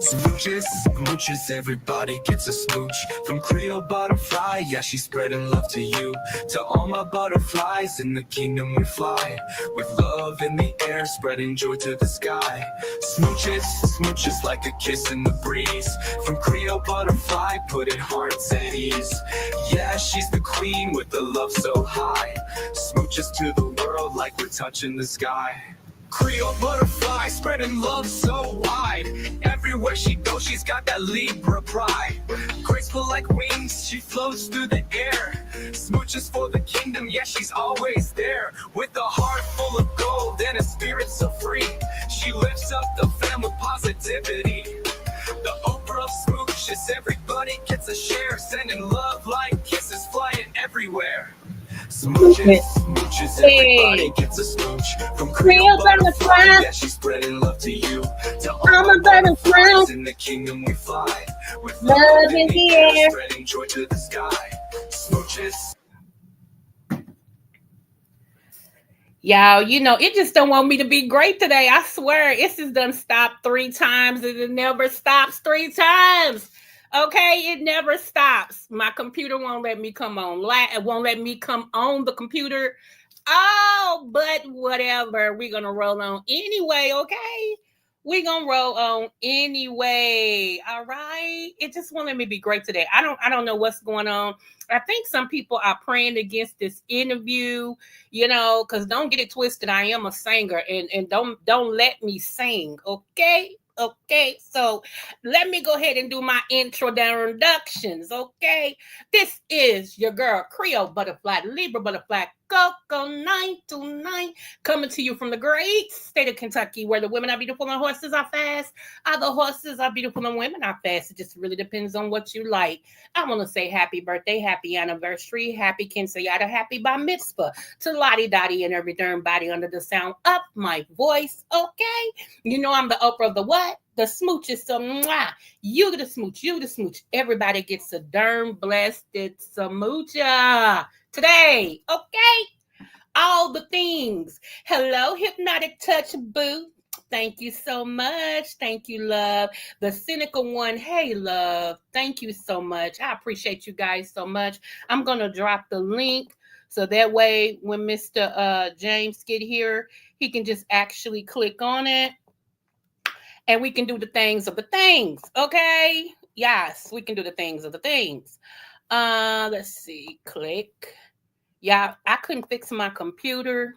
Smooches, smooches, everybody gets a smooch. From Creole butterfly, yeah, she's spreading love to you. To all my butterflies in the kingdom we fly, with love in the air, spreading joy to the sky. Smooches, smooches like a kiss in the breeze. From Creole butterfly, putting hearts at ease. Yeah, she's the queen with the love so high. Smooches to the world like we're touching the sky. Creole butterfly, spreading love so wide. Everywhere she goes, she's got that Libra pride. Graceful like wings, she floats through the air. Smooches for the kingdom, yeah, she's always there. With a heart full of gold and a spirit so free, she lifts up the fam with positivity. The Oprah of smooches, everybody gets a share. Sending love like kisses flying everywhere. Smooches, smooches, everybody gets a smooch. From Creole butterfly, yeah, she's spreading love to you. To all my butterflies in the kingdom we fly, with love in the air, spreading joy to the sky. Smooches. Y'all, you know, it just don't want me to be great today. I swear, it's just done stopped 3 times and it never stops 3 times. Okay, it never stops. My computer won't let me come on. It won't let me come on the computer. Oh, but whatever. We're going to roll on anyway, okay? We're going to roll on anyway. All right? It just won't let me be great today. I don't know what's going on. I think some people are praying against this interview, you know, because don't get it twisted. I am a singer and don't let me sing, okay? Okay, so let me go ahead and do my introductions, okay? This is your girl, Creole Butterfly, Libra Butterfly, Coco 929, coming to you from the great state of Kentucky, where the women are beautiful and horses are fast. Other horses are beautiful and women are fast. It just really depends on what you like. I want to say happy birthday, happy anniversary, happy quinceañera, happy bar mitzvah to Lottie Dottie and every darn body under the sound of my voice, okay? You know I'm the Oprah of the what? The smooches. So mwah, you get a smooch, you get a smooch. Everybody gets a darn blessed smoocha today, okay? All the things. Hello, hypnotic touch boo. Thank you so much. Thank you, love. The cynical one. Hey, love. Thank you so much. I appreciate you guys so much. I'm going to drop the link so that way when Mr. James get here, he can just actually click on it and we can do the things of the things. Okay? Yes, we can do the things of the things. Let's see. Click. Yeah, I couldn't fix my computer.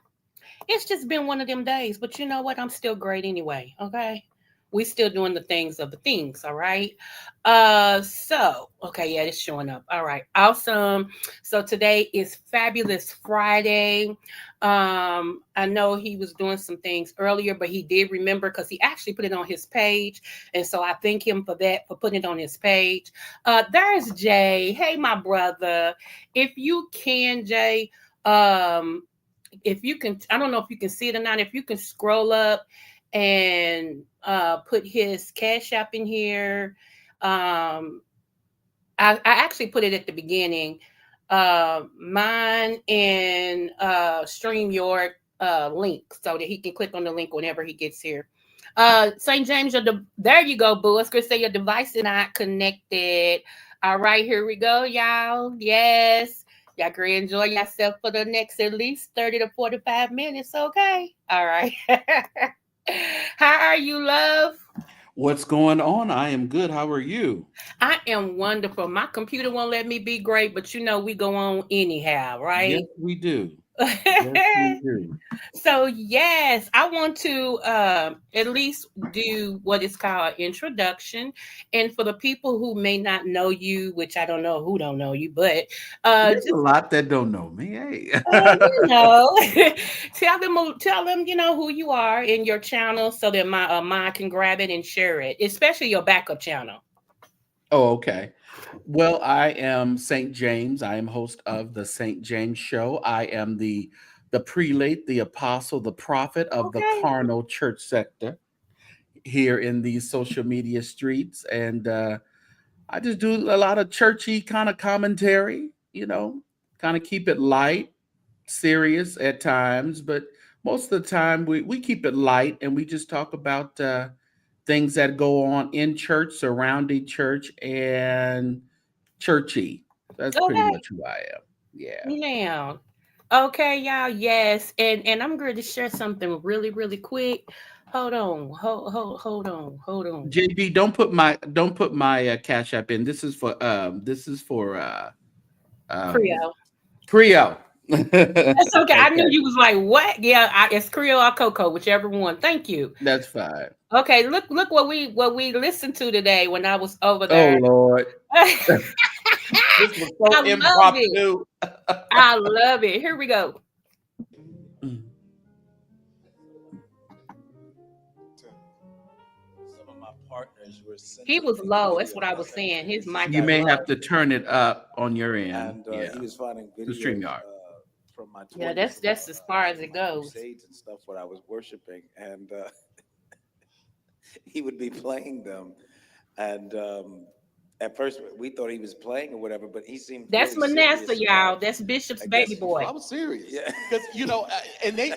It's just been one of them days, but you know what? I'm still great anyway. Okay. We still doing the things of the things, all right? So okay, yeah, it's showing up. All right, awesome. So today is Fabulous Friday. I know he was doing some things earlier, but he did remember because he actually put it on his page. And so I thank him for that, for putting it on his page. There's Jay. Hey, my brother. If you can, Jay, if you can, I don't know if you can see it or not, if you can scroll up and put his Cash App in here. I actually put it at the beginning. Mine and StreamYard link so that he can click on the link whenever he gets here. St. James, there you go, boo. It's going to say your device is not connected. All right, here we go, y'all. Yes. Y'all can enjoy yourself for the next at least 30 to 45 minutes, okay? All right. How are you, love? What's going on? I am good. How are you? I am wonderful. My computer won't let me be great, but we go on anyhow, right? Yes, we do. Yes, we do. So yes, I want to at least do what is called introduction, and for the people who may not know you, which I don't know who don't know you, but There's a just lot that don't know me. Hey. you know, tell them who you are in your channel, so that my mine can grab it and share it, especially your backup channel. Oh, okay. Well, I am St. James. I am host of the St. James Show. I am the prelate, the apostle, the prophet of the Okay. carnal church sector here in these social media streets. And I just do a lot of churchy kind of commentary, kind of keep it light, serious at times, but most of the time we keep it light and we just talk about things that go on in church, surrounding church, and churchy. That's pretty Okay. much who I am. Yeah. Now, okay, y'all. Yes, and I'm going to share something really, really quick. Hold on, hold on. JB, don't put my Cash App in. This is for um Creole. Creole. That's okay. I knew Okay, you was like, what? Yeah, it's Creole or Coco, whichever one. Thank you. that's fine. Okay, look what we listened to today when I was over Oh there. Lord. I This was so love it. impromptu. I love it. Here we go. Mm. Some of my partners were He sending was me low. That's what videos. I I was said, saying. "Okay, His this has mic You is got to may low. have work." to turn it up on your end. And Yeah. he was finding The videos StreamYard. from my Yeah, 20s, that's as far as it my goes. crusades and stuff where I was worshiping, and he would be playing them. And at first, we thought he was playing or whatever, but he seemed That's really Manasseh, serious about. y'all. That's Bishop's I baby guess. Oh, boy. I was serious Yeah. because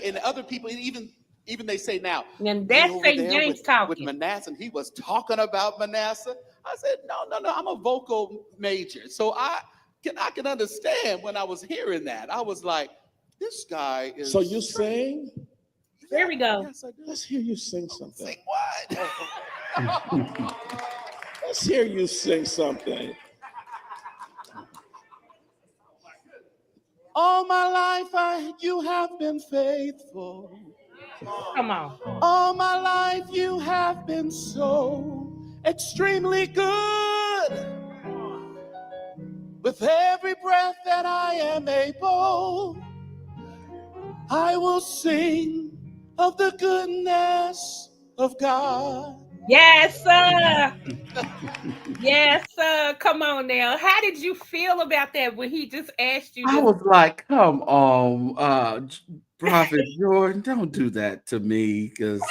and other people even they say now And they that's over St. there James with talking. Manasseh and he was talking about Manasseh. I said no, I'm a vocal major, so I can understand when I was hearing that. I was like, this guy is. So you sing? Here Yeah, we go. yes I do. Let's hear you sing something. Sing what? Let's hear you sing something. All my life you have been faithful. Come on. All my life you have been so extremely good. With every breath that I am able, I will sing of the goodness of God. Yes, sir. Yes, sir. Come on now. How did you feel about that when he just asked you I to? was like, come on, Prophet Jordan, don't do that to me because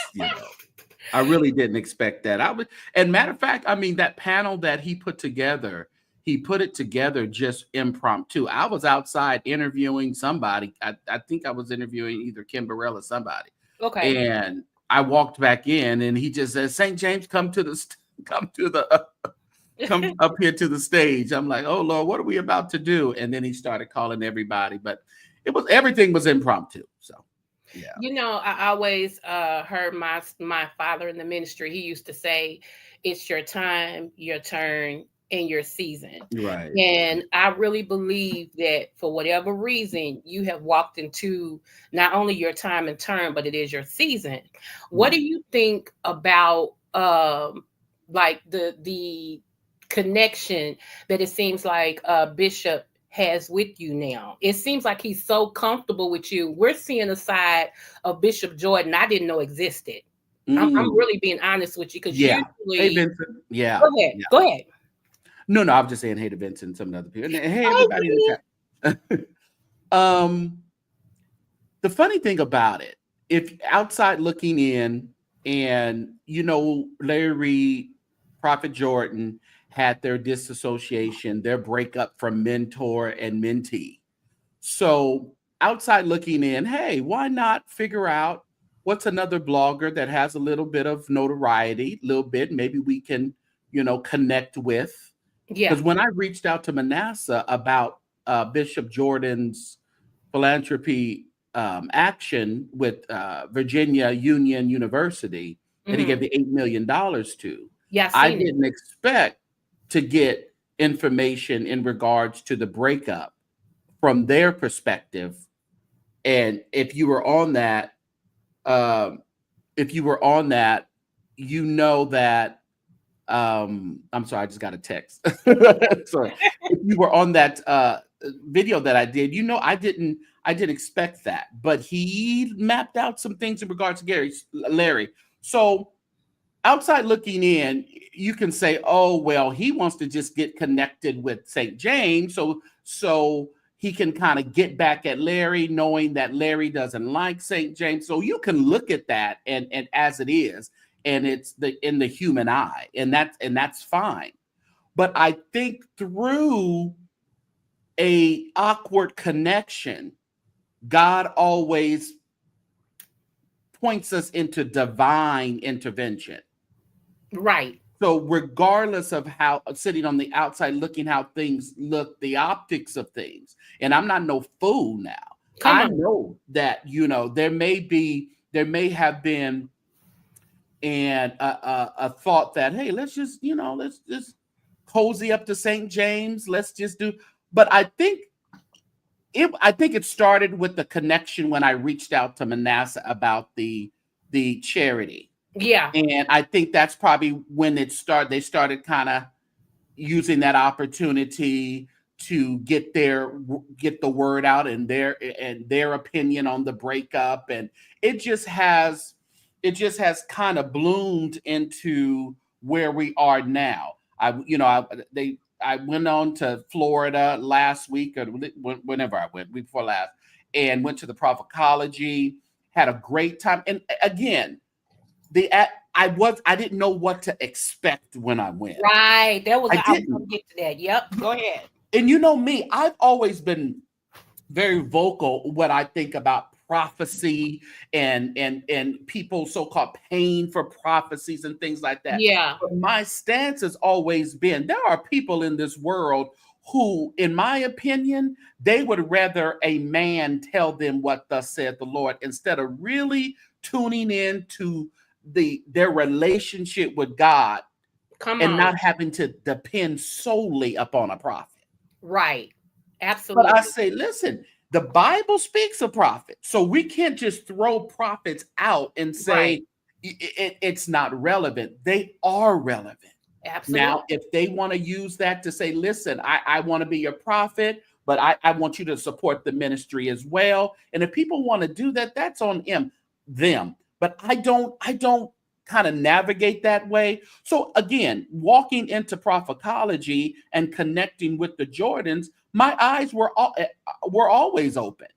I really didn't expect that. And matter of fact, I mean, that panel that he put it together just impromptu. I was outside interviewing somebody. I think I was interviewing either Kim Burrell or somebody. Okay. And I walked back in and he just said, St. James, come to the, come up here to the stage. I'm like, oh Lord, what are we about to do? And then he started calling everybody, but everything was impromptu. So yeah. I always heard my father in the ministry. He used to say, "It's your time, your turn, and your season." Right. And I really believe that for whatever reason, you have walked into not only your time and turn, but it is your season. What do Mm. you think about like the connection that it seems like Bishop has with you now? It seems like he's so comfortable with you. We're seeing a side of Bishop Jordan I didn't know existed. I'm Mm. really being honest with you because Yeah. Hey, usually, Vincent. Yeah. go ahead, Yeah. go ahead. No, no, I'm just saying hey to Vincent and some other people. And hey, Hi, everybody in Denise. the chat. um, the funny thing about it, if outside looking in, and Larry, Prophet Jordan had their disassociation, their breakup from mentor and mentee. So outside looking in, hey, why not figure out what's another blogger that has a little bit of notoriety, little bit, maybe we can, connect with. Yeah, Because when I reached out to Manasseh about Bishop Jordan's philanthropy action with Virginia Union University, that he gave the $8 million to. Yeah, I seen it. didn't expect to get information in regards to the breakup from their perspective. And if you were on that, um, you know that I'm sorry, I just got a text. Sorry. If you were on that video that I did, you know I didn't expect that. But he mapped out some things in regards to Larry. So outside looking in, you can say, oh, well, he wants to just get connected with St. James. So he can kind of get back at Larry, knowing that Larry doesn't like St. James. So you can look at that and as it is, and it's in the human eye, and that's fine. But I think through a awkward connection, God always points us into divine intervention. Right. So regardless of how sitting on the outside looking how things look, the optics of things, and I'm not no fool now. I know that, you know, there may have been a thought that, hey, let's just cozy up to St. James. Let's just do. But I think it started with the connection when I reached out to Manasseh about the charity. Yeah. And I think that's probably when they started kind of using that opportunity to get the word out and their opinion on the breakup. And it just has kind of bloomed into where we are now. I went on to Florida last week or whenever I went, week before last, and went to the Prophetology, had a great time. And again, I didn't know what to expect when I went. Right. I was going to get to that. Yep. Go ahead. And you know me, I've always been very vocal when I think about prophecy and people so-called paying for prophecies and things like that. Yeah. But my stance has always been there are people in this world who, in my opinion, they would rather a man tell them what thus said the Lord instead of really tuning in to their relationship with God and not having to depend solely upon a prophet. Right. Absolutely. But I say, listen, the Bible speaks of prophets. So we can't just throw prophets out and say it's not relevant. They are relevant. Absolutely. Now, if they want to use that to say, listen, I want to be your prophet, but I want you to support the ministry as well. And if people want to do that, that's on them. But I don't kind of navigate that way. So again, walking into Prophetology and connecting with the Jordans, my eyes were always open.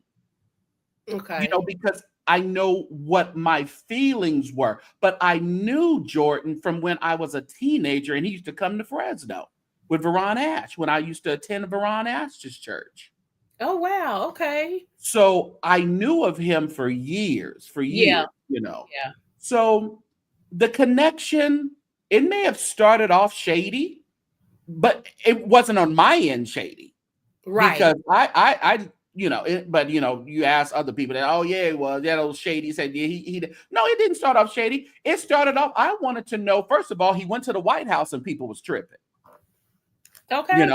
Okay. You know, because I know what my feelings were, but I knew Jordan from when I was a teenager, and he used to come to Fresno with Veron Ash when I used to attend Veron Ash's church. Oh, wow. Okay. So I knew of him for years, Yeah. you know. Yeah. So the connection, it may have started off shady, but it wasn't on my end shady. Right. Because I but you ask other people that, oh yeah, well, that old shady said, yeah, he no, it didn't start off shady. It started off, I wanted to know, first of all, he went to the White House and people was tripping. Okay.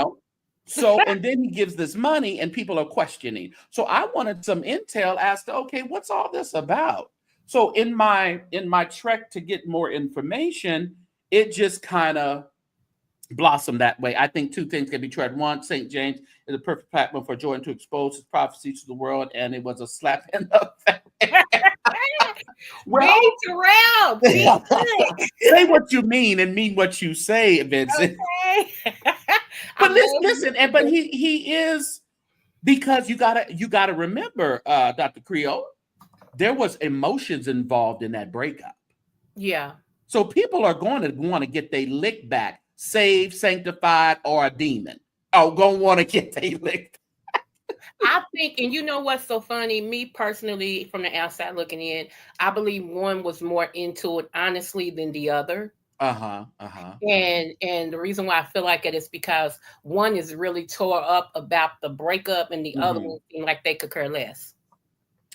So, and then he gives this money and people are questioning. So I wanted some intel as to, okay, what's all this about? So in my trek to get more information, it just kind of blossomed that way. I think two things can be tried. One, St. James is a perfect platform for Jordan to expose his prophecies to the world, and it was a slap in the face. Well, Terrell, say what you mean and mean what you say, Vincent. Okay. But listen, but he is, because you gotta remember, Dr. Creole, there was emotions involved in that breakup. Yeah. So people are going to want to get their lick back, saved, sanctified, or a demon. Oh, going to want to get their lick back. I think, and you know what's so funny? Me personally, from the outside looking in, I believe one was more into it, honestly, than the other. And the reason why I feel like it is because one is really tore up about the breakup, and the other one seemed like they could care less.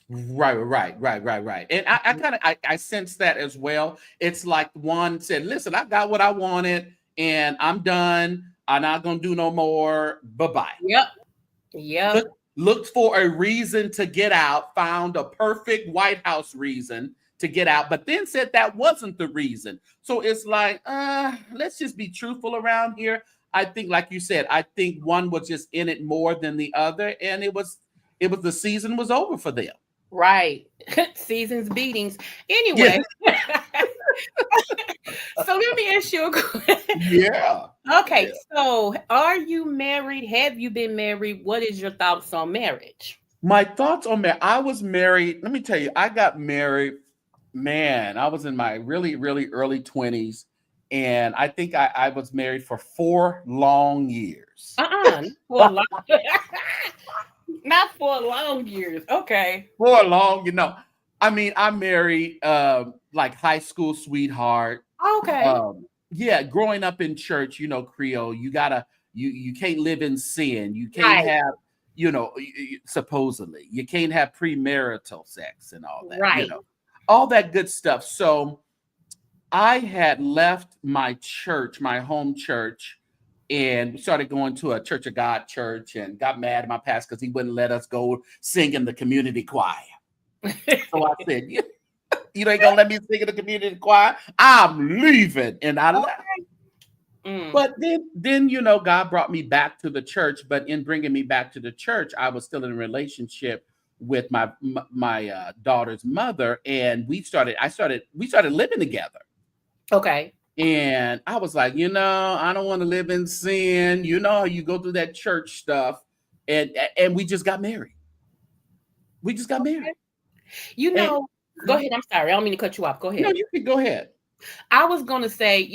Right. And I kind of I sense that as well. It's like one said, listen, I got what I wanted and I'm done. I'm not gonna do no more. Bye-bye. Yep. Yep. Looked for a reason to get out, found a perfect White House reason to get out, but then said that wasn't the reason. So it's like, let's just be truthful around here. I think, like you said, I think one was just in it more than the other, and it was the season was over for them. Right. Seasons beatings. Yeah. Anyway. So let me ask you a question. Yeah. Okay, Yeah. so are you married? Have you been married? What is your thoughts on marriage? My thoughts on marriage. I was married. Let me tell you, I got married. Man, I was in my really, really early 20s. And I think I was married for 4 long years. For a long, not for long years. Okay. For long. I mean, I married like high school sweetheart. Okay. Yeah, growing up in church, Creole, you can't live in sin. You can't Right. have, supposedly, you can't have premarital sex and all that, Right. all that good stuff. So I had left my church, my home church, and started going to a Church of God church and got mad at my pastor because he wouldn't let us go sing in the community choir. So I said, you ain't gonna let me sing in the community choir. I'm leaving. And I left. But then God brought me back to the church. But in bringing me back to the church, I was still in a relationship with my daughter's mother, and we started living together. Okay. And I was like, I don't want to live in sin. You go through that church stuff, and we just got married. We just got married. Go ahead. I'm sorry. I don't mean to cut you off. Go ahead. No, you can go ahead. I was going to say,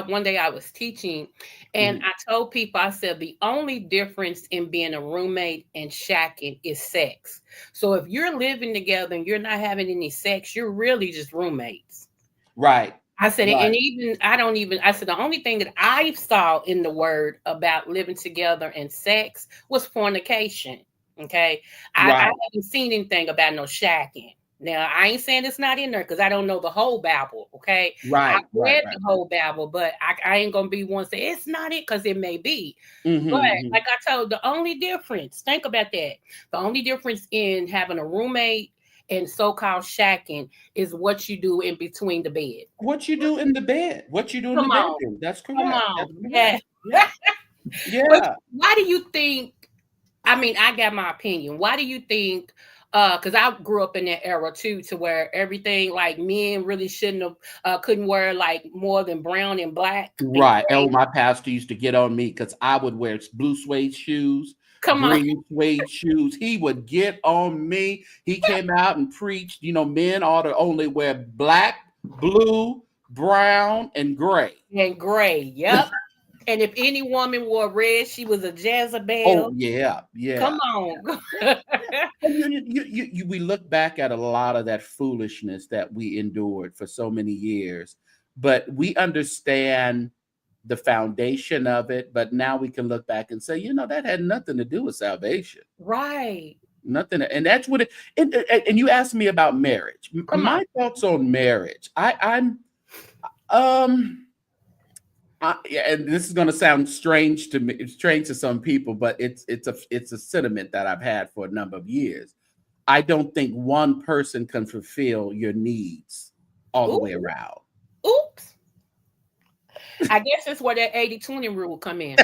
one day I was teaching and I told people, I said, the only difference in being a roommate and shacking is sex. So if you're living together and you're not having any sex, you're really just roommates. Right. I said, right. And I said, the only thing that I saw in the word about living together and sex was fornication. Okay. I haven't seen anything about no shacking. Now, I ain't saying it's not in there because I don't know the whole Bible, okay? Right. I've read the whole Bible, but I ain't going to be one to say it's not it because it may be. But like I told, the only difference, think about that. The only difference in having a roommate and so-called shacking is what you do in between the bed. What you do in the bed. What you do in the bedroom. That's correct. Come on. That's correct. Yeah. Why do you think, I got my opinion. Why do you think, because I grew up in that era too, to where everything like men really shouldn't have, couldn't wear like more than brown and black. Right. My pastor used to get on me because I would wear blue suede shoes, green suede shoes. He would get on me. He came out and preached, men ought to only wear black, blue, brown, and gray. And gray, yep. And if any woman wore red, she was a Jezebel. Oh, yeah. Come on. We look back at a lot of that foolishness that we endured for so many years, but we understand the foundation of it. But now we can look back and say, that had nothing to do with salvation. Right. Nothing. And that's what it, and you asked me about marriage. My thoughts on marriage. And this is going to sound strange to me, strange to some people, but it's a sentiment that I've had for a number of years. I don't think one person can fulfill your needs all the way around. Oops. I guess that's where that 80-20 rule come in.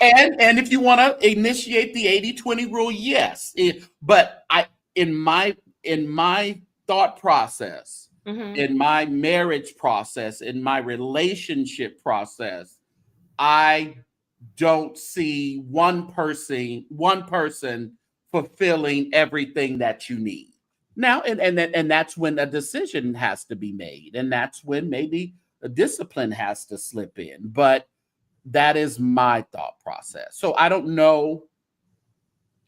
and if you want to initiate the 80-20 rule, yes. But in my thought process, in my marriage process, in my relationship process, I don't see one person fulfilling everything that you need. Now, and that's when a decision has to be made, and that's when maybe a discipline has to slip in. But that is my thought process. So I don't know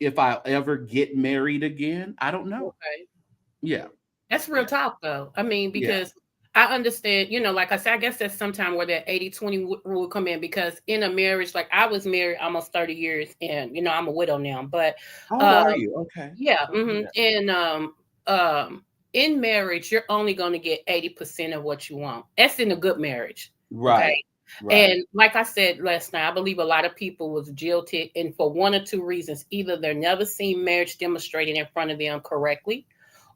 if I'll ever get married again. I don't know. Okay. Yeah. That's real talk, though. Because I understand, like I said, I guess that's sometime where that 80-20 rule come in, because in a marriage, like I was married almost 30 years and, I'm a widow now, but Oh, um, are you? Okay. yeah. Okay. And in marriage, you're only going to get 80% of what you want. That's in a good marriage. Okay. Right. Right. And like I said last night, I believe a lot of people was jilted, and for one or two reasons: either they're never seen marriage demonstrated in front of them correctly,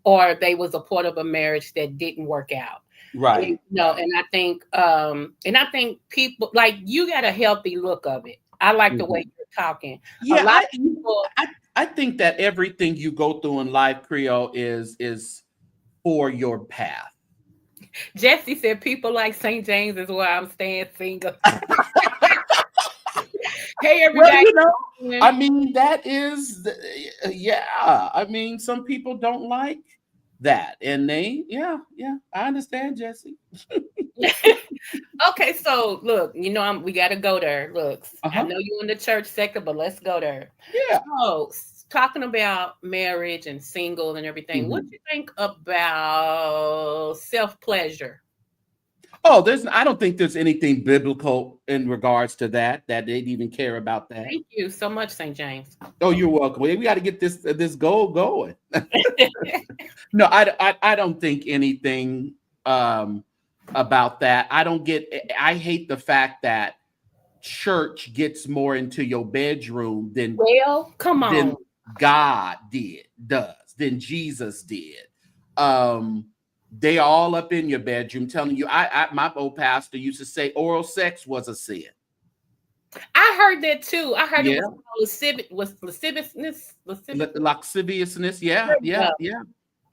or they was a part of a marriage that didn't work out. And, Right. Right. and I think people, like, you got a healthy look of it. I like the way Mhm. you're talking. A Yeah, lot of people, I think that everything you go through in life, Creole, is for your path. Jesse said, people like St. James is why I'm staying single. Hey, Well, everybody. I mean, that is, yeah. I mean, some people don't like that, and yeah, I understand, Jesse. Okay, so look, we got to go there. Look, I Uh-huh. know you're in the church sector, but let's go there. Yeah. So, talking about marriage and single and everything, what Mhm. do you think about self-pleasure? Oh, I don't think there's anything biblical in regards to that they'd even care about that. Thank you so much, St. James. Oh, you're welcome. We got to get this goal going. No, I don't think anything about that. I hate the fact that church gets more into your bedroom Well, come on. than God than Jesus did. Um, they all up in your bedroom telling you. My old pastor used to say oral sex was a sin. I heard that too. I heard it Yeah, was lasciviousness. lasciviousness. Yeah, Yeah. yeah.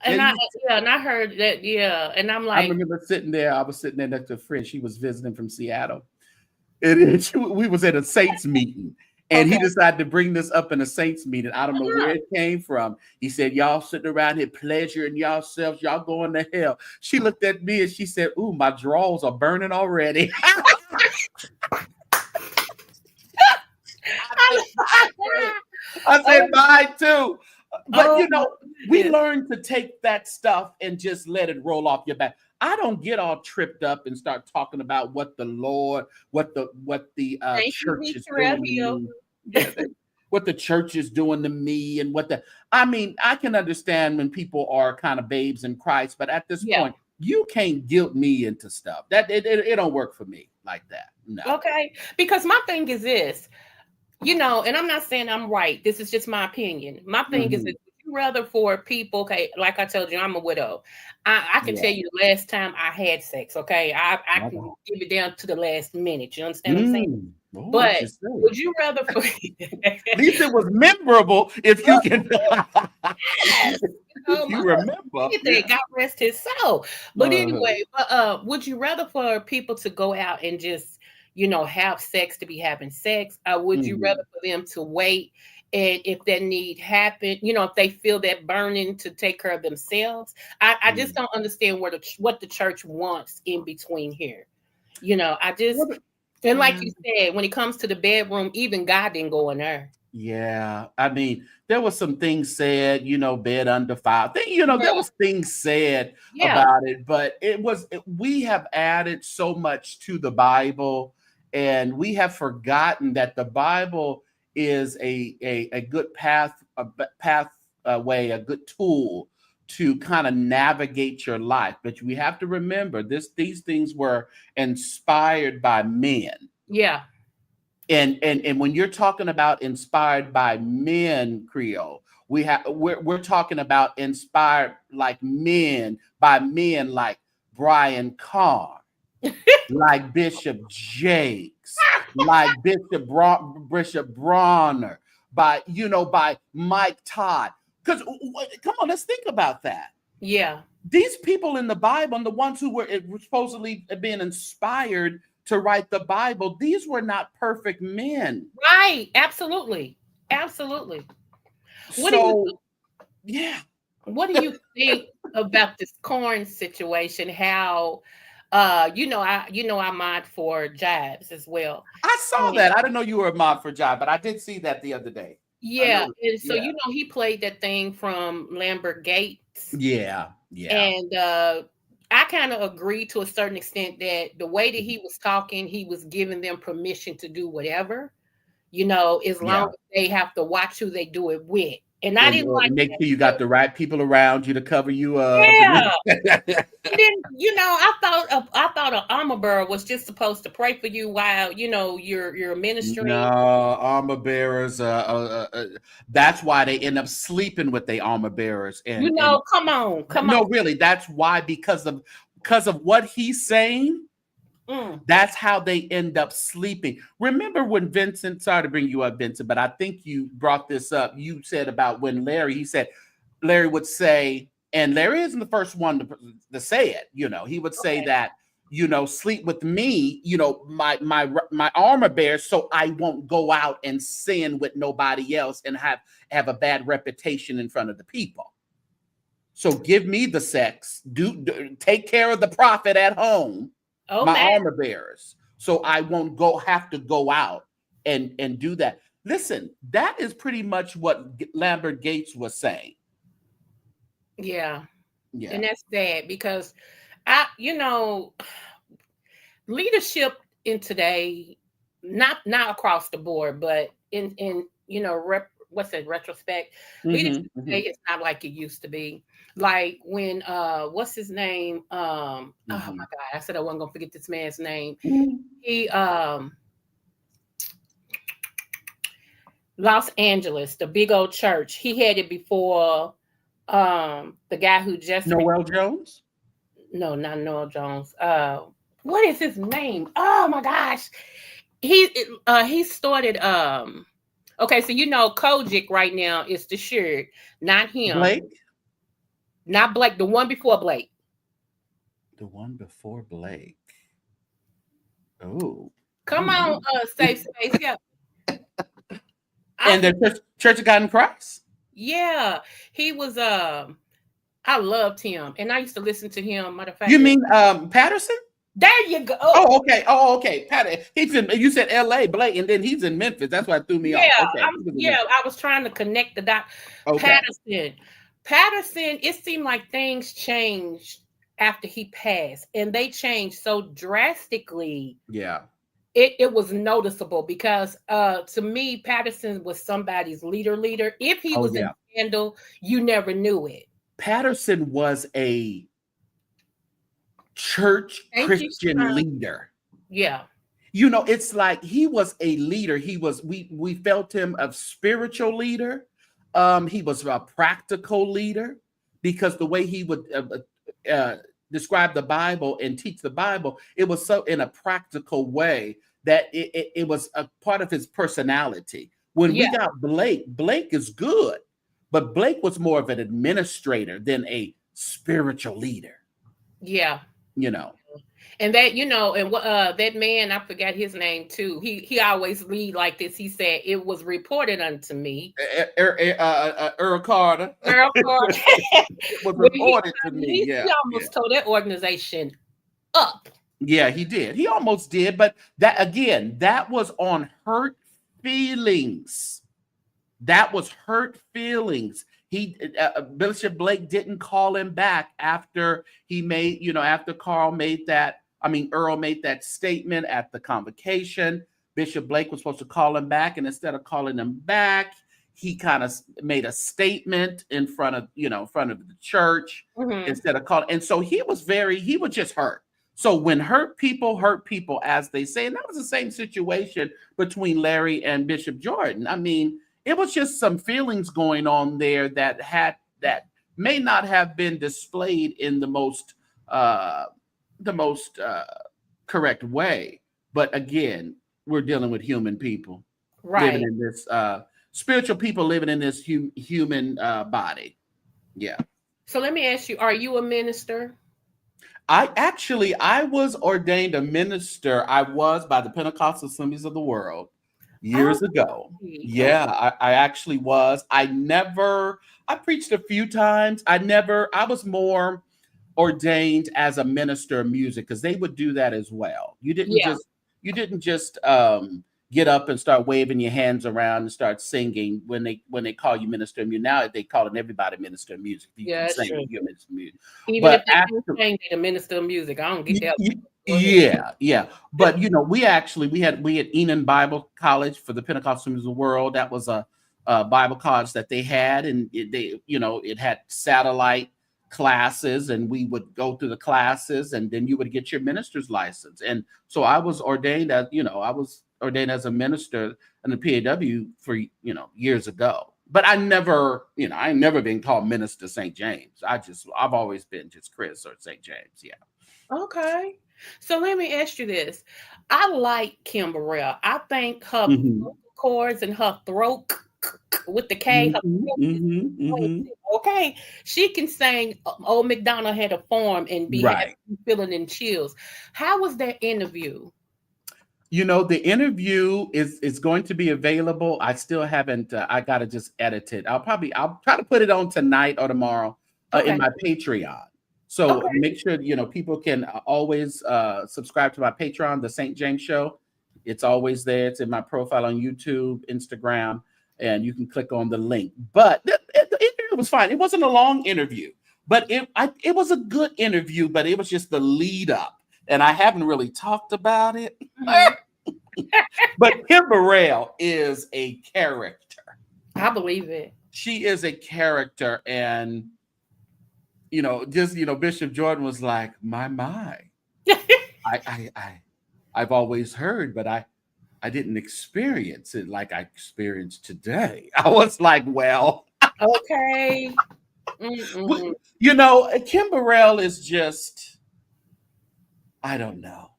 And I heard that, yeah. And I'm I like, remember sitting there. I was sitting there next to a friend. She was visiting from Seattle, and we was at a Saints meeting, and he okay. decided to bring this up in a Saints meeting. I don't know where it came from. He said, "Y'all sitting around here pleasuring yourselves. Y'all going to hell." She looked at me and she said, "Ooh, my drawers are burning already." I said, Oh, "Mine too." But oh my we goodness. learn to take that stuff and just let it roll off your back. I don't get all tripped up and start talking about what the Lord, what the Thank you, church is Mr. doing to Hill. me. Yeah, what the church is doing to me, and I mean, I can understand when people are kind of babes in Christ, but at this Yeah. point, you can't guilt me into stuff. That it don't work for me like that. No. Okay. Because my thing is this, and I'm not saying I'm right. This is just my opinion. My thing is that, Mhm. would you rather for people, okay, like I told you, I'm a widow. I can tell Yeah. you the last time I had sex, okay? I My can God. give it down to the last minute. You understand what I'm saying? Oh, what But you say? would you rather for At least it was memorable. If you can, Yes. if you My remember, husband did yeah. that. God rest his soul. But Uh-huh. anyway, would you rather for people to go out and just, have sex to be having sex? Or would you rather Mhm. for them to wait, and if that need happen, if they feel that burning, to take care of themselves? I just Mhm. don't understand what the church wants in between here. I just, What? and like Yeah. you said, when it comes to the bedroom, even God didn't go in there. Yeah, I mean, there was some things said, bed undefiled. There Yeah. was things said Yeah. about it, but we have added so much to the Bible, and we have forgotten that the Bible is a good way, a good tool to kind of navigate your life. But we have to remember these things were inspired by men. Yeah. And when you're talking about inspired by men, Creole, we're talking about inspired like men by men like Brian Carr, like Bishop Jakes, like Bishop Bronner, by Mike Todd. Because come on, let's think about that. Yeah. These people in the Bible, and the ones who were supposedly being inspired to write the Bible, these were not perfect men. Right. Absolutely. Absolutely. What do you So, yeah, what do you think about this corn situation? How I mod for jabs as well. I saw And that. I didn't know you were a mob for Jive, but I did see that the other day. I yeah, know. and so Yeah. he played that thing from Lambert Gates. Yeah. Yeah. And I kind of agree to a certain extent that the way that he was talking, he was giving them permission to do whatever, as long Yeah. as they have to watch who they do it with. And I didn't like And make that. sure you got the right people around you to cover you up. Yeah. And then, I thought an armor bearer was just supposed to pray for you while, you're ministering. No, armor bearers. That's why they end up sleeping with their armor bearers. And Come on. no, really, that's why because of what he's saying. Mm. That's how they end up sleeping. Remember when Vincent, sorry to bring you up, Vincent, but I think you brought this up. You said about when he said Larry would say, and Larry isn't the first one to say it, he would say that, sleep with me, my armor bearer, so I won't go out and sin with nobody else and have a bad reputation in front of the people. So give me the sex, take care of the prophet at home. Oh, my man. armor bearers, so I won't have to go out and do that. Listen, that is pretty much what Lambert Gates was saying. Yeah. Yeah. And that's sad because leadership in today, not across the board, but in retrospect, leadership today is not like it used to be. Like when what's his name? Oh my God, I said I wasn't gonna forget this man's name. He Los Angeles, the big old church. He had it before the guy who just Noel Jones? No, not Noel Jones. What is his name? Oh my gosh. He started okay, so Kojic right now is the shirt, not him. Blake? Not Blake, the one before Blake. The one before Blake. Oh. Come on, Safe Space. Yeah. And the Church of God in Christ? Yeah. He was I loved him. And I used to listen to him. Matter of fact. You mean Patterson? There you go. Oh, okay. Patterson. You said LA, Blake, and then he's in Memphis. That's why it threw me off. Okay. I was trying to connect the dot. Okay. Patterson, it seemed like things changed after he passed, and they changed so drastically. Yeah. It was noticeable because to me, Patterson was somebody's leader. If he was in scandal, you never knew it. Patterson was a church Christian leader. Yeah. It's like he was a leader. We felt him a spiritual leader. He was a practical leader because the way he would describe the Bible and teach the Bible, it was so in a practical way that it was a part of his personality. When we got Blake is good, but Blake was more of an administrator than a spiritual leader. Yeah. And that, and that man, I forgot his name too. He always lead like this. He said, "It was reported unto me." Earl Carter. It was reported to me. He almost tore that organization up. Yeah, he did. He almost did. But that was on hurt feelings. That was hurt feelings. Bishop Blake didn't call him back after he made, after Earl made that statement at the convocation. Bishop Blake was supposed to call him back, and instead of calling him back, he kind of made a statement in front of the church instead of calling. And so he was just hurt. So when hurt people, as they say, and that was the same situation between Larry and Bishop Jordan. I mean, it was just some feelings going on there that may not have been displayed in the most correct way. But again, we're dealing with human people, living in this spiritual people living in this human body. Yeah. So let me ask you: are you a minister? I was ordained a minister. I was by the Pentecostal Assemblies of the World years ago. Yeah, I actually was. I preached a few times. I was more ordained as a minister of music because they would do that as well. You didn't just get up and start waving your hands around and start singing when they call you minister of music. Now they calling everybody minister of music. If you Yeah, can that's sing, true. you're minister of music. Even if But they can't after sing, they the minister of music. I don't get that. Go ahead. yeah. But we had Enon Bible College for the Pentecostals of the world. That was a Bible college that they had, and it had satellite classes, and we would go through the classes, and then you would get your minister's license. And so I was ordained as a minister in the PAW for years ago. But I never been called Minister St. James. I've always been just Chris or St. James. Yeah. Okay. So let me ask you this. I like Kim Burrell. I think her Mm-hmm. vocal cords and her throat with the K, her Mm-hmm. throat is Mm-hmm. Mm-hmm. crazy. Okay. She can sing Old MacDonald Had a Farm and be Right. happy, feeling in chills. How was that interview? The interview is going to be available. I still haven't. I gotta just edit it. I'll try to put it on tonight or tomorrow in Okay. my Patreon. So Okay. make sure people can always subscribe to my Patreon, the St. James Show. It's always there. It's in my profile on YouTube, Instagram, and you can click on the link. But the interview was fine. It wasn't a long interview, but it was a good interview. But it was just the lead up, and I haven't really talked about it. Mhm. But Kim Burrell is a character. I believe it. She is a character, and Bishop Jordan was like, my. I've always heard, but I didn't experience it like I experienced today. I was like, well, Okay. Mm-mm. Kim Burrell is just, I don't know.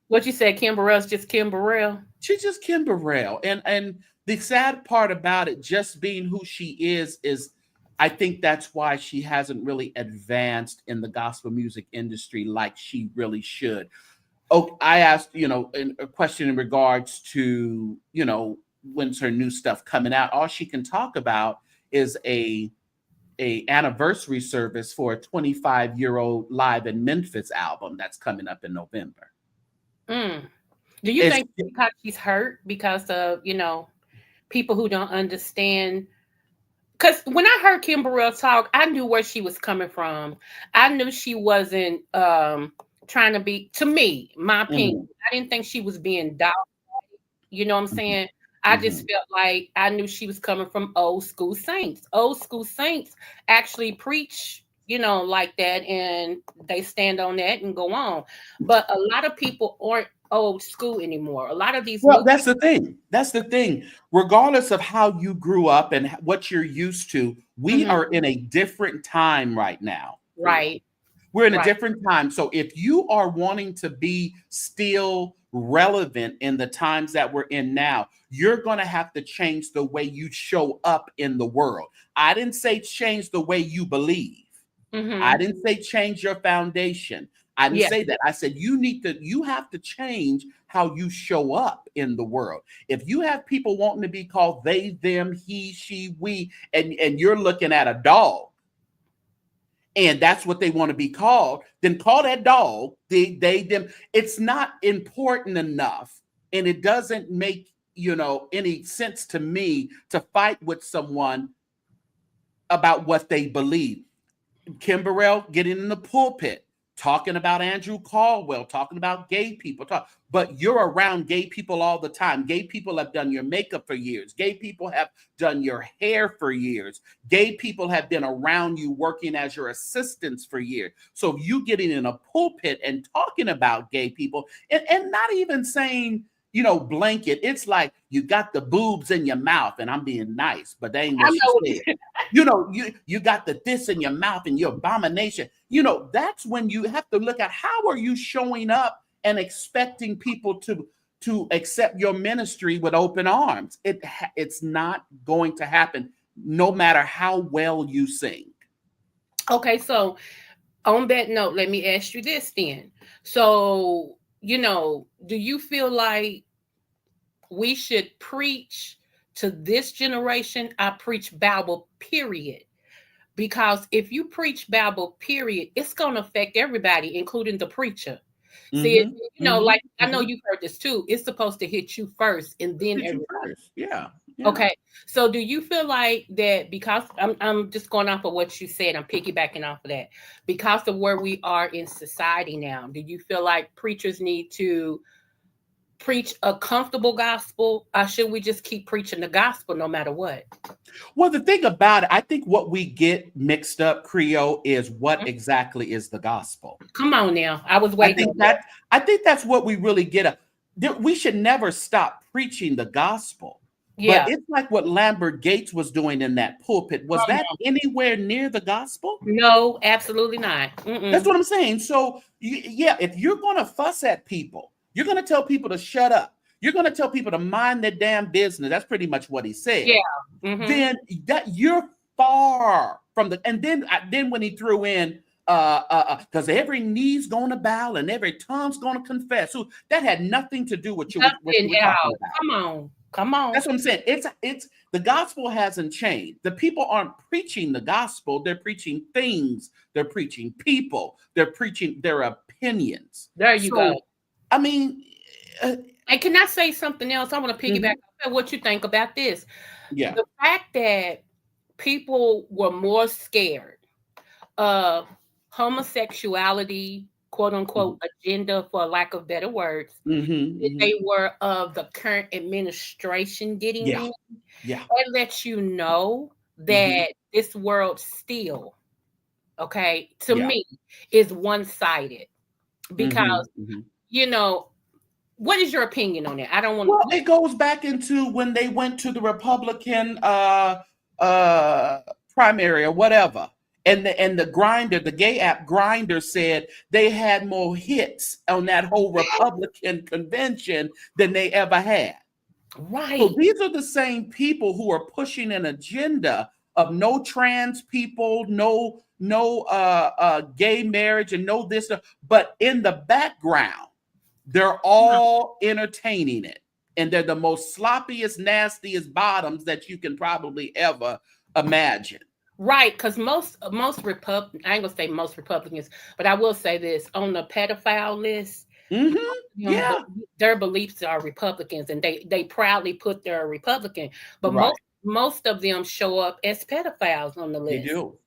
What you said, Kim Burrell's just Kim Burrell? She's just Kim Burrell. And the sad part about it, just being who she is I think that's why she hasn't really advanced in the gospel music industry like she really should. Oh, I asked, a question in regards to, when's her new stuff coming out. All she can talk about is a anniversary service for a 25-year-old Live in Memphis album that's coming up in November. Mm. Do you It's think because she's hurt because of, people who don't understand? Because when I heard Kim Burrell talk, I knew where she was coming from. I knew she wasn't trying to be, to me, my opinion, I didn't think she was being down. You know what I'm saying? I just felt like I knew she was coming from old school saints. Old school saints actually preach, like that, and they stand on that and go on. But a lot of people aren't old school anymore. A lot of these Well, new that's the thing. That's the thing. Regardless of how you grew up and what you're used to, we are in a different time right now. right. We're in a Right. different time. So if you are wanting to be still relevant in the times that we're in now, you're going to have to change the way you show up in the world. I didn't say change the way you believe. I didn't say change your foundation. I didn't Yeah. say that. I said you have to change how you show up in the world. If you have people wanting to be called they, them, he, she, we, and you're looking at a dog, and that's what they want to be called, then call that dog they, them. It's not important enough, and it doesn't make any sense to me to fight with someone about what they believe. Kim Burrell getting in the pulpit, talking about Andrew Caldwell, talking about gay people, but you're around gay people all the time. Gay people have done your makeup for years. Gay people have done your hair for years. Gay people have been around you working as your assistants for years. So you getting in a pulpit and talking about gay people and not even saying, blanket. It's like you got the boobs in your mouth, and I'm being nice, but that ain't what I she know what said. You got the this in your mouth and your abomination. That's when you have to look at how are you showing up and expecting people to accept your ministry with open arms. It's not going to happen, no matter how well you sing. Okay, so on that note, let me ask you this then. So, do you feel like we should preach to this generation? I preach Bible, period. Because if you preach Bible, period, it's going to affect everybody, including the preacher. See, Mhm, mhm, like I know mhm. you've heard this too. It's supposed to hit you first and then Hit you everybody. first. Yeah. Yeah. Okay. So do you feel like that because I'm just going off of what you said, I'm piggybacking off of that. Because of where we are in society now, do you feel like preachers need to preach a comfortable gospel, or should we just keep preaching the gospel no matter what? Well, the thing about it, I think what we get mixed up, Creole, is what Mhm. exactly is the gospel. Come on now. I was I waiting think on that. that I think that's what we really get. We should never stop preaching the gospel. But Yeah. it's like what Lambert Gates was doing in that pulpit. Was Come that on. anywhere near the gospel? No, absolutely not. That's Mm-mm. what I'm saying. So, yeah, if you're going to fuss at people, you're going to tell people to shut up. You're going to tell people to mind their damn business. That's pretty much what he Yeah. said. Mm-hmm. Then that you're far from the. And then when he threw in, because every knee's going to bow and every tongue's going to confess. So that had nothing to do with what you Nothing were talking else. about. Come on. Come on. That's what I'm saying. It's the gospel hasn't changed. The people aren't preaching the gospel. They're preaching things. They're preaching people. They're preaching their opinions. There you go. So, I mean, uh, And can I say something else? I want to piggyback mhm, on what you think about this. yeah. The fact that people were more scared of homosexuality, quote Mhm, unquote, agenda, for lack of better words, mhm, than they mhm. were of the current administration getting Yeah, in. yeah. That lets you know Mhm, that this world still, okay, to yeah. me, is one sided. Mhm, Because, mhm. you know, what is your opinion on that? I don't want Well, to. it goes back into when they went to the Republican primary or whatever. And the grinder, the gay app grinder said they had more hits on that whole Republican convention than they ever had. So Right. these are the same people who are pushing an agenda of no trans people, no gay marriage, and no this, but in the background they're all entertaining it. And they're the most sloppiest, nastiest bottoms that you can probably ever imagine. Right, because most Republicans, I ain't gonna say most Republicans, but I will say this on the pedophile list, Hmm. them, Yeah. their beliefs are Republicans, and they proudly put their Republican, but Right. most of them show up as pedophiles on the They list, do.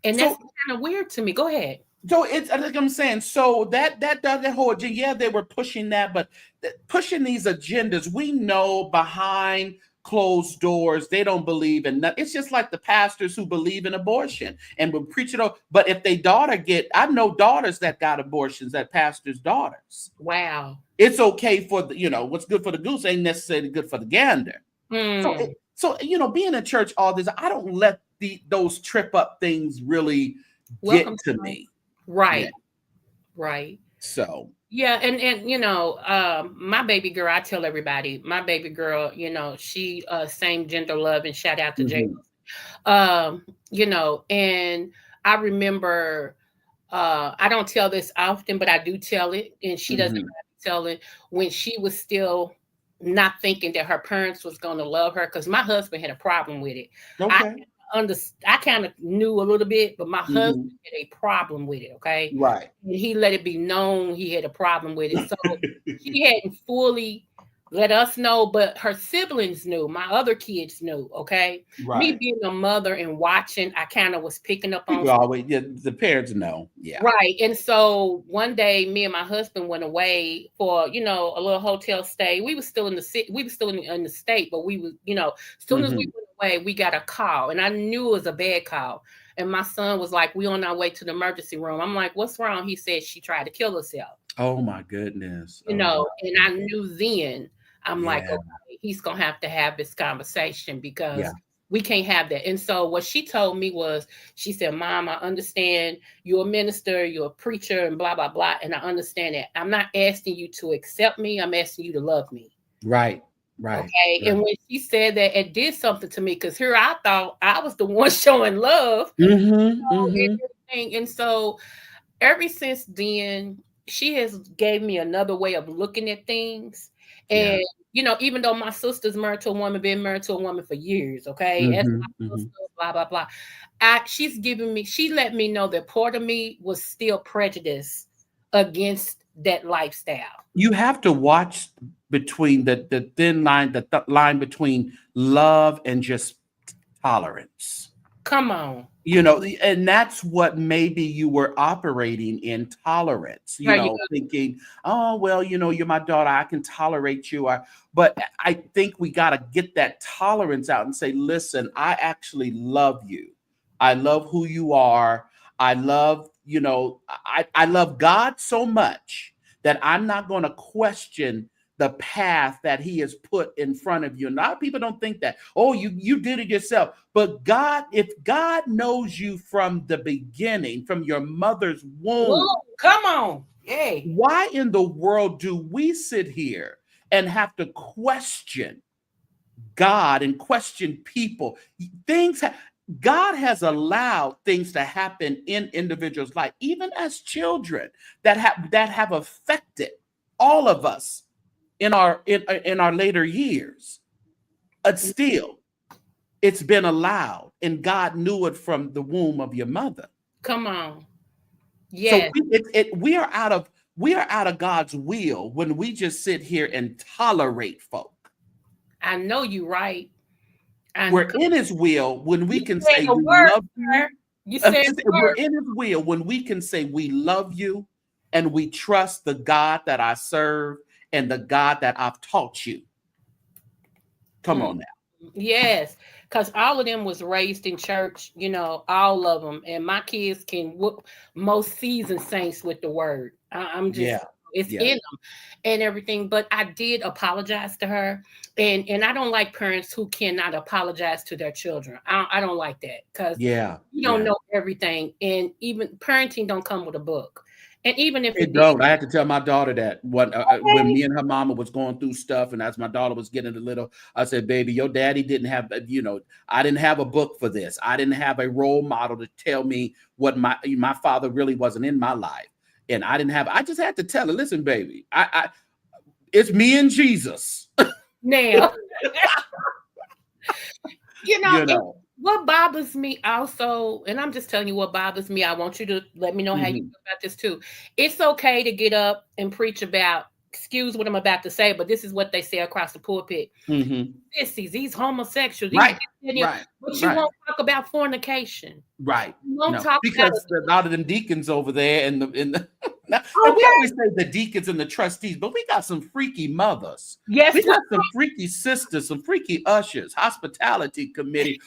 and that's So kind of weird to me. Go ahead. so it's like I'm saying, so that whole agenda, yeah, they were pushing that, but pushing these agendas, we know behind closed doors, they don't believe in that. It's just like the pastors who believe in abortion and will preach it. But if they daughter I know daughters that got abortions, that pastors' daughters. Wow. It's okay for what's good for the goose ain't necessarily good for the gander. So, Hmm. being in church all this, I don't let those trip up things really get Welcome to to me. Yeah. right, right. So. Yeah, and my baby girl, I tell everybody, my baby girl, she same gender love, and shout out to Jay. Mhm, And I remember I don't tell this often, but I do tell it, and she doesn't mhm. mind me telling when she was still not thinking that her parents was going to love her, because my husband had a problem with it. I Okay. I kind of knew a little bit, but my husband Mhm. had a problem with it. Okay, Right. and he let it be known he had a problem with it. So she hadn't fully let us know, but her siblings knew. My other kids knew. Okay, me Right. being a mother and watching, I kind of was picking up on. People always, yeah, the parents know. Yeah. Right. And so one day me and my husband went away for, a little hotel stay. We were still in the city, we were still in the state, but we was, as soon as we Mhm. went away, we got a call, and I knew it was a bad call. And my son was like, we on our way to the emergency room. I'm like, what's wrong? He said she tried to kill herself, Oh my goodness. Oh my and I knew then, I'm like, yeah. okay, he's going to have this conversation, Yeah. because we can't have that. And so what she told me was, she said, Mom, I understand you're a minister, you're a preacher, and blah, blah, blah. And I understand that. I'm not asking you to accept me. I'm asking you to love me. Right. Right. Okay. Right. And when she said that, it did something to me, because here I thought I was the one showing love. Mhm. And Mhm. everything. And so ever since then, she has gave me another way of looking at things. Yeah. And even though my sister's married to a woman, been married to a woman for years, okay, as Mhm. my Mhm. sister, blah blah blah. She let me know that part of me was still prejudiced against that lifestyle. You have to watch between the thin line, the line between love and just tolerance. Come on. You know, and that's what maybe you were operating in, tolerance, There you go. thinking, oh, well, you're my daughter, I can tolerate you. But I think we got to get that tolerance out and say, listen, I actually love you. I love who you are. I love, I love God so much that I'm not going to question the path that he has put in front of you. And a lot of people don't think that, oh, you did it yourself. But God, if God knows you from the beginning, from your mother's womb, Whoa, come on. Hey. why in the world do we sit here and have to question God and question people? God has allowed things to happen in individuals' life, even as children, that have affected all of us in our later years. But still, it's been allowed, and God knew it from the womb of your mother. Come on. Yes. So we are out of God's will when we just sit here and tolerate folk. I know you're right. We're in his will when we can said say the we word, love you. sir. You said the We're word. in his will when we can say we love you and we trust the God that I serve and the God that I've taught you. Come on now. Yes, because all of them was raised in church, all of them. And my kids can whoop most seasoned saints with the word. I'm just, it's in them and everything. But I did apologize to her. And I don't like parents who cannot apologize to their children. I don't like that because you don't know everything. And even parenting don't come with a book. And even if it don't, I had to tell my daughter that when me and her mama was going through stuff, and as my daughter was getting a little, I said, "Baby, your daddy didn't have, I didn't have a book for this. I didn't have a role model to tell me what my father really wasn't in my life, and I just had to tell her, listen, baby, it's me and Jesus now." What bothers me also, and I'm just telling you what bothers me. I want you to let me know how you feel about this too. It's okay to get up and preach about, excuse what I'm about to say, but this is what they say across the pulpit. Sissies, these homosexuals, right. But you won't talk about fornication. Right. You won't talk because about a lot of them deacons over there and we always say the deacons and the trustees, but we got some freaky mothers. Yes, we got some freaky sisters, some freaky ushers, hospitality committee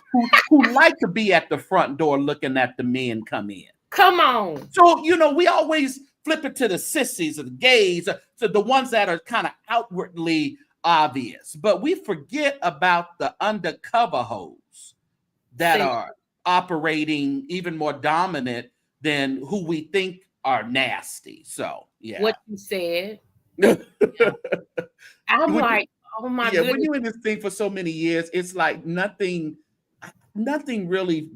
who like to be at the front door looking at the men come in. Come on. So, we always flip it to the sissies or the gays, to the ones that are kind of outwardly obvious, but we forget about the undercover hoes that are operating even more dominant than who we think are nasty. So, yeah. What you said. I'm like, oh my goodness. When you're in this thing for so many years, it's like nothing really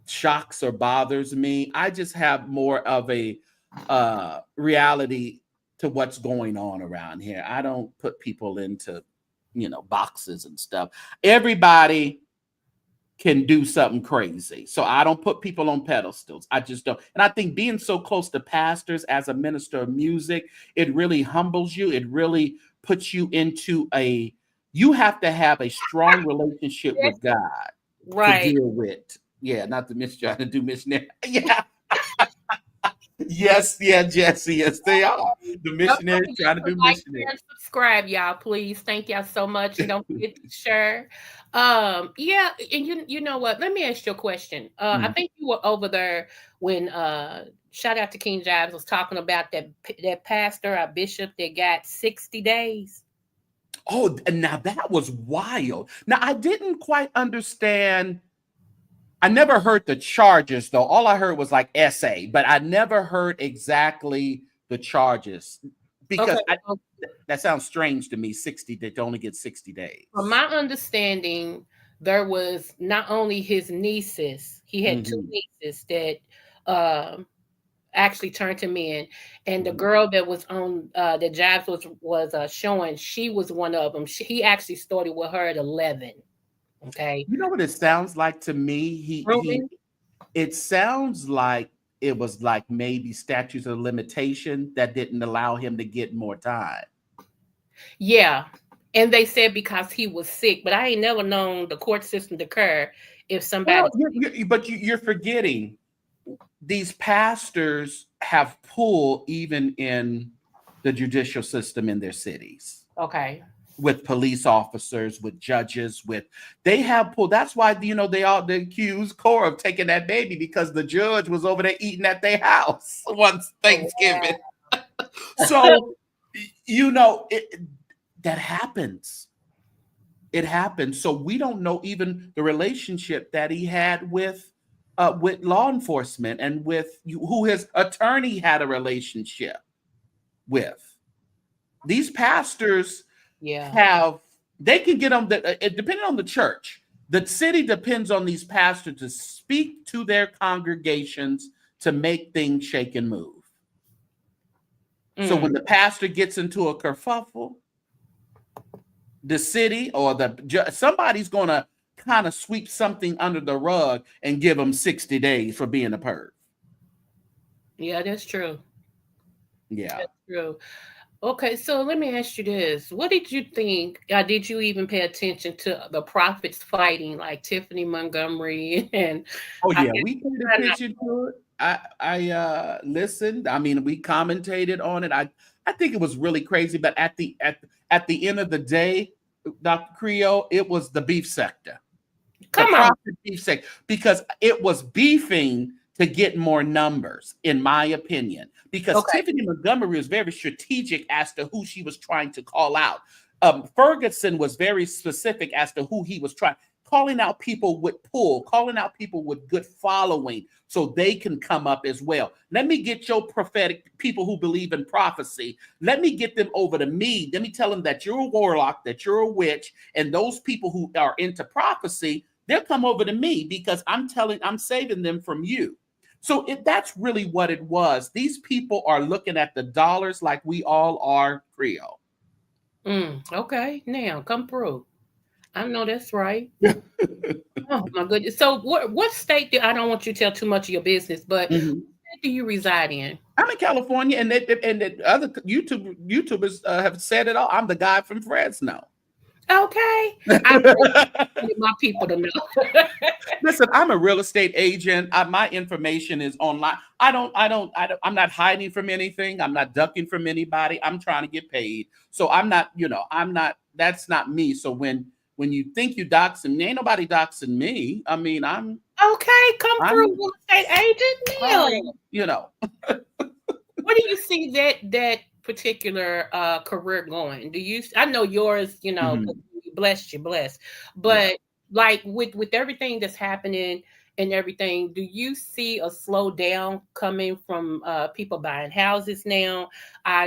shocks or bothers me. I just have more of a reality to what's going on around here. I don't put people into, boxes and stuff. Everybody can do something crazy. So I don't put people on pedestals. I just don't. And I think being so close to pastors as a minister of music, it really humbles you. It really puts you into you have to have a strong relationship with God to deal with. Yeah, not to trying to do missionary. Yeah. Yes, Jesse. Yes, they are. The missionaries trying to do missionary. Subscribe, y'all, please. Thank y'all so much. And don't forget to share. And you know what? Let me ask you a question. I think you were over there when shout out to King Jibes was talking about that pastor or bishop that got 60 days. Oh, now that was wild. Now I didn't quite understand. I never heard the charges, though. All I heard was like essay, but I never heard exactly the charges because that sounds strange to me. 60 to only get 60 days. From my understanding, there was not only his nieces, he had two nieces that actually turned him in, and the girl that was on that Jibes was showing, she was one of them. He actually started with her at 11. Okay. You know what it sounds like to me? It sounds like it was like maybe statutes of limitation that didn't allow him to get more time. Yeah. And they said because he was sick, but I ain't never known the court system to care if somebody. Well, but you're forgetting these pastors have pull even in the judicial system in their cities. Okay. With police officers, with judges, they have pulled. That's why they accused Cora of taking that baby because the judge was over there eating at their house once Thanksgiving. Oh, wow. So that happens. It happens. So we don't know even the relationship that he had with law enforcement and with who his attorney had a relationship with. These pastors they can get them depending on the church. The city depends on these pastors to speak to their congregations to make things shake and move. So when the pastor gets into a kerfuffle, the city or somebody's going to kind of sweep something under the rug and give them 60 days for being a perv. Yeah, that's true. Yeah. That's true. Okay, so let me ask you this. What did you think? Did you even pay attention to the prophets fighting like Tiffany Montgomery? And we paid attention to it. I listened. I mean, we commentated on it. I think it was really crazy, but at the end of the day, Dr. Creole, it was the beef sector. Come on. Beef sector, because it was beefing to get more numbers, in my opinion, because Tiffany Montgomery was very strategic as to who she was trying to call out. Ferguson was very specific as to who he was calling out people with pull, calling out people with good following so they can come up as well. Let me get your prophetic people who believe in prophecy. Let me get them over to me. Let me tell them that you're a warlock, that you're a witch, and those people who are into prophecy, they'll come over to me because I'm saving them from you. So that's really what it was. These people are looking at the dollars like we all are, Creole. Okay, now come through. I know that's right. Oh my goodness. So what state I don't want you to tell too much of your business, but what state do you reside in? I'm in California, and the other YouTubers have said it all. I'm the guy from Fresno. Okay. I want my people to know. Listen, I'm a real estate agent. My information is online. I'm not hiding from anything. I'm not ducking from anybody. I'm trying to get paid. So I'm not, that's not me. So when you think you doxing me, ain't nobody doxing me. I mean, I'm okay. Come through, real estate agent. Where do you see that particular career going? I know yours, blessed, but like with everything that's happening and everything, do you see a slowdown coming from people buying houses now?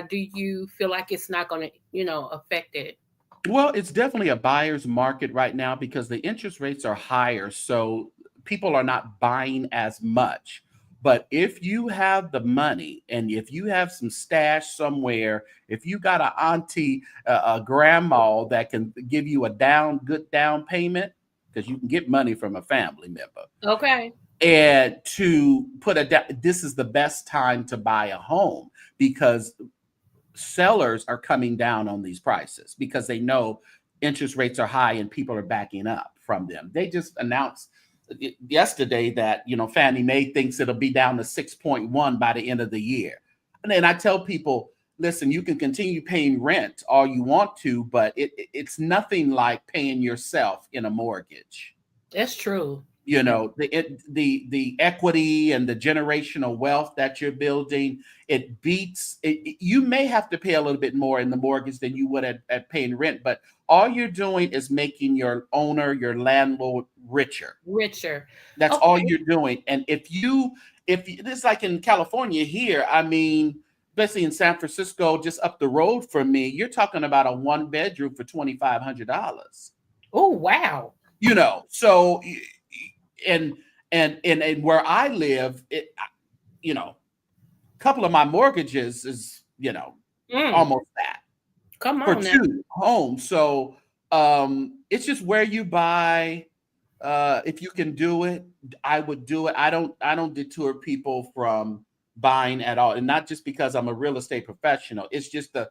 Do you feel like it's not going to, affect it? Well, it's definitely a buyer's market right now because the interest rates are higher. So people are not buying as much. But if you have the money and if you have some stash somewhere, if you got an auntie, a grandma that can give you a good down payment, because you can get money from a family member. Okay. And to put this is the best time to buy a home because sellers are coming down on these prices because they know interest rates are high and people are backing up from them. They just announced yesterday that Fannie Mae thinks it'll be down to 6.1 by the end of the year. And then I tell people, listen, you can continue paying rent all you want to, but it's nothing like paying yourself in a mortgage. That's true. The equity and the generational wealth that you're building, it beats it. You may have to pay a little bit more in the mortgage than you would at paying rent, but all you're doing is making your owner, your landlord richer. That's all you're doing. And if it's like in California here, I mean, especially in San Francisco, just up the road from me, you're talking about a 1-bedroom for $2,500. Oh, wow. So and where I live, a couple of my mortgages is, almost that. Come on for 2 homes. So it's just where you buy If you can do it, I would do it. I don't deter people from buying at all. And not just because I'm a real estate professional. It's just the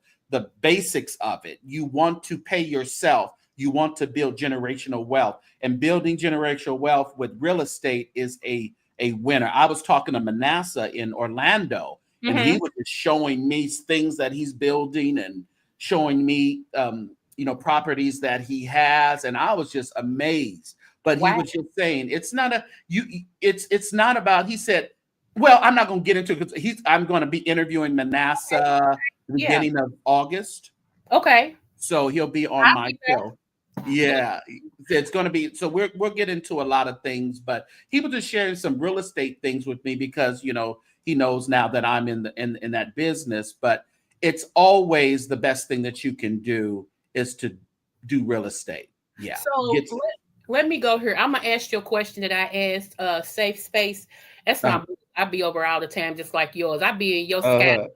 basics of it. You want to pay yourself. You want to build generational wealth. And building generational wealth with real estate is a winner. I was talking to Manasseh in Orlando, and he Mhm. was just showing me things that he's building and showing me properties that he has. And I was just amazed, but he Wow. was just saying it's not a you it's not about, he said, well, I'm not going to get into it because I'm going to be interviewing Manasseh the Yeah. beginning of August, Okay. so he'll be on I'll my be there. show. Yeah, it's going to be, so we'll get into a lot of things, but he was just sharing some real estate things with me because he knows now that I'm in that business. But it's always the best thing that you can do is to do real estate. Yeah, So get let me go here. I'm gonna ask you a question that I asked Safe Space. That's my uh, book. I be over all the time, just like yours. I be in your sky. uh,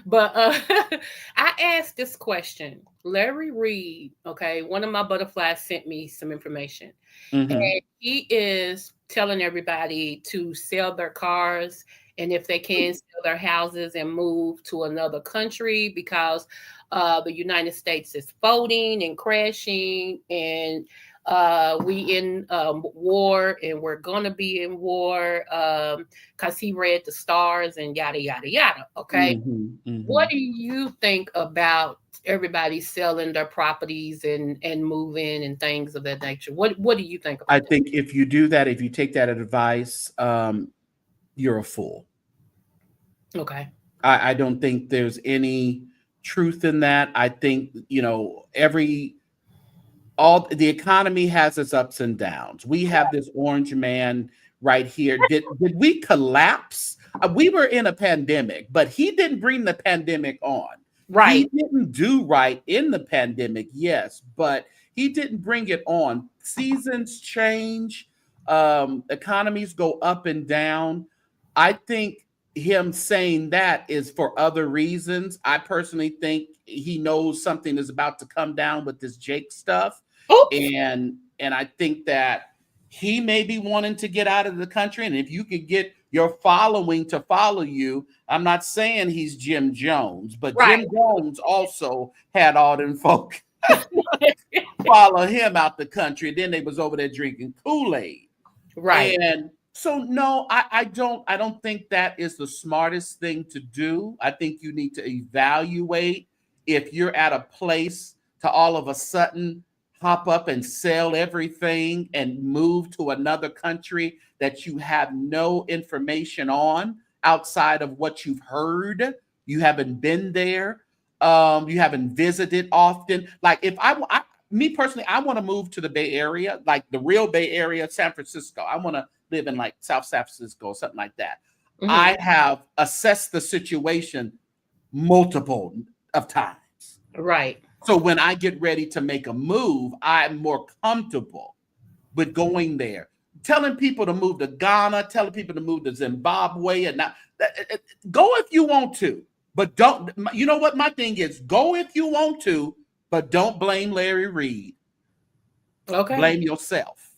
But I asked this question. Larry Reed, okay, one of my butterflies sent me some information. mhm. And he is telling everybody to sell their cars and if they can sell their houses and move to another country because the United States is folding and crashing and we in war and we're gonna be in war because he read the stars and yada yada yada. Okay, Mhm, what mhm. do you think about everybody selling their properties and moving and things of that nature? What do you think I about that? think if you do that, if you take that advice, you're a fool. Okay. I don't think there's any truth in that. I think, every all the economy has its ups and downs. We have this orange man right here. Did we collapse? We were in a pandemic, but he didn't bring the pandemic on. He Right. didn't do right in the pandemic, yes, but he didn't bring it on. Seasons change, economies go up and down. I think him saying that is for other reasons. I personally think he knows something is about to come down with this Jake stuff, Oops. and I think that he may be wanting to get out of the country. And if you could get your following to follow you, I'm not saying he's Jim Jones, but Right. Jim Jones also had all them folk follow him out the country. Then they was over there drinking Kool-Aid. Right. And so no, I don't think that is the smartest thing to do. I think you need to evaluate if you're at a place to all of a sudden hop up and sell everything and move to another country that you have no information on outside of what you've heard. You haven't been there. You haven't visited often. Like if me personally, I want to move to the Bay Area, like the real Bay Area, San Francisco. I want to live in like South San Francisco or something like that. Mhm. I have assessed the situation multiple of times. Right. So when I get ready to make a move, I'm more comfortable with going there. Telling people to move to Ghana, telling people to move to Zimbabwe, and not go if you want to, but don't. You know what my thing is? Go if you want to, but don't blame Larry Reed. Okay. Blame yourself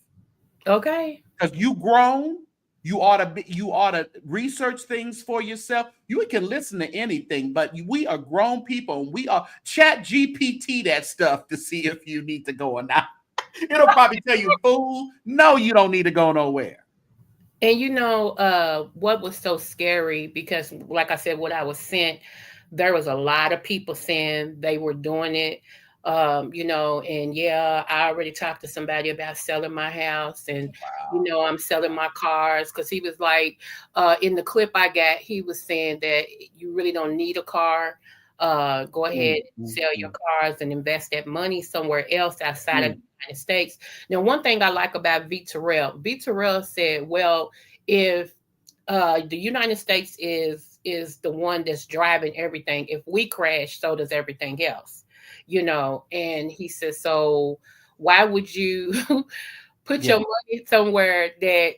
Okay. because you grown. You ought to research things for yourself. You can listen to anything, but we are grown people, and we are chat GPT that stuff to see if you need to go or not. It'll probably tell you, fool, no, you don't need to go nowhere. And what was so scary because like I said, what I was sent, there was a lot of people saying they were doing it. And yeah, I already talked to somebody about selling my house and I'm selling my cars because he was like, in the clip I got, he was saying that you really don't need a car. Go ahead Mm, and mm, sell your mm, cars and invest that money somewhere else outside of mm. the United States. Now, one thing I like about V. Terrell said, well, if the United States is the one that's driving everything, if we crash, so does everything else, And he says, so why would you put your Yeah, money somewhere that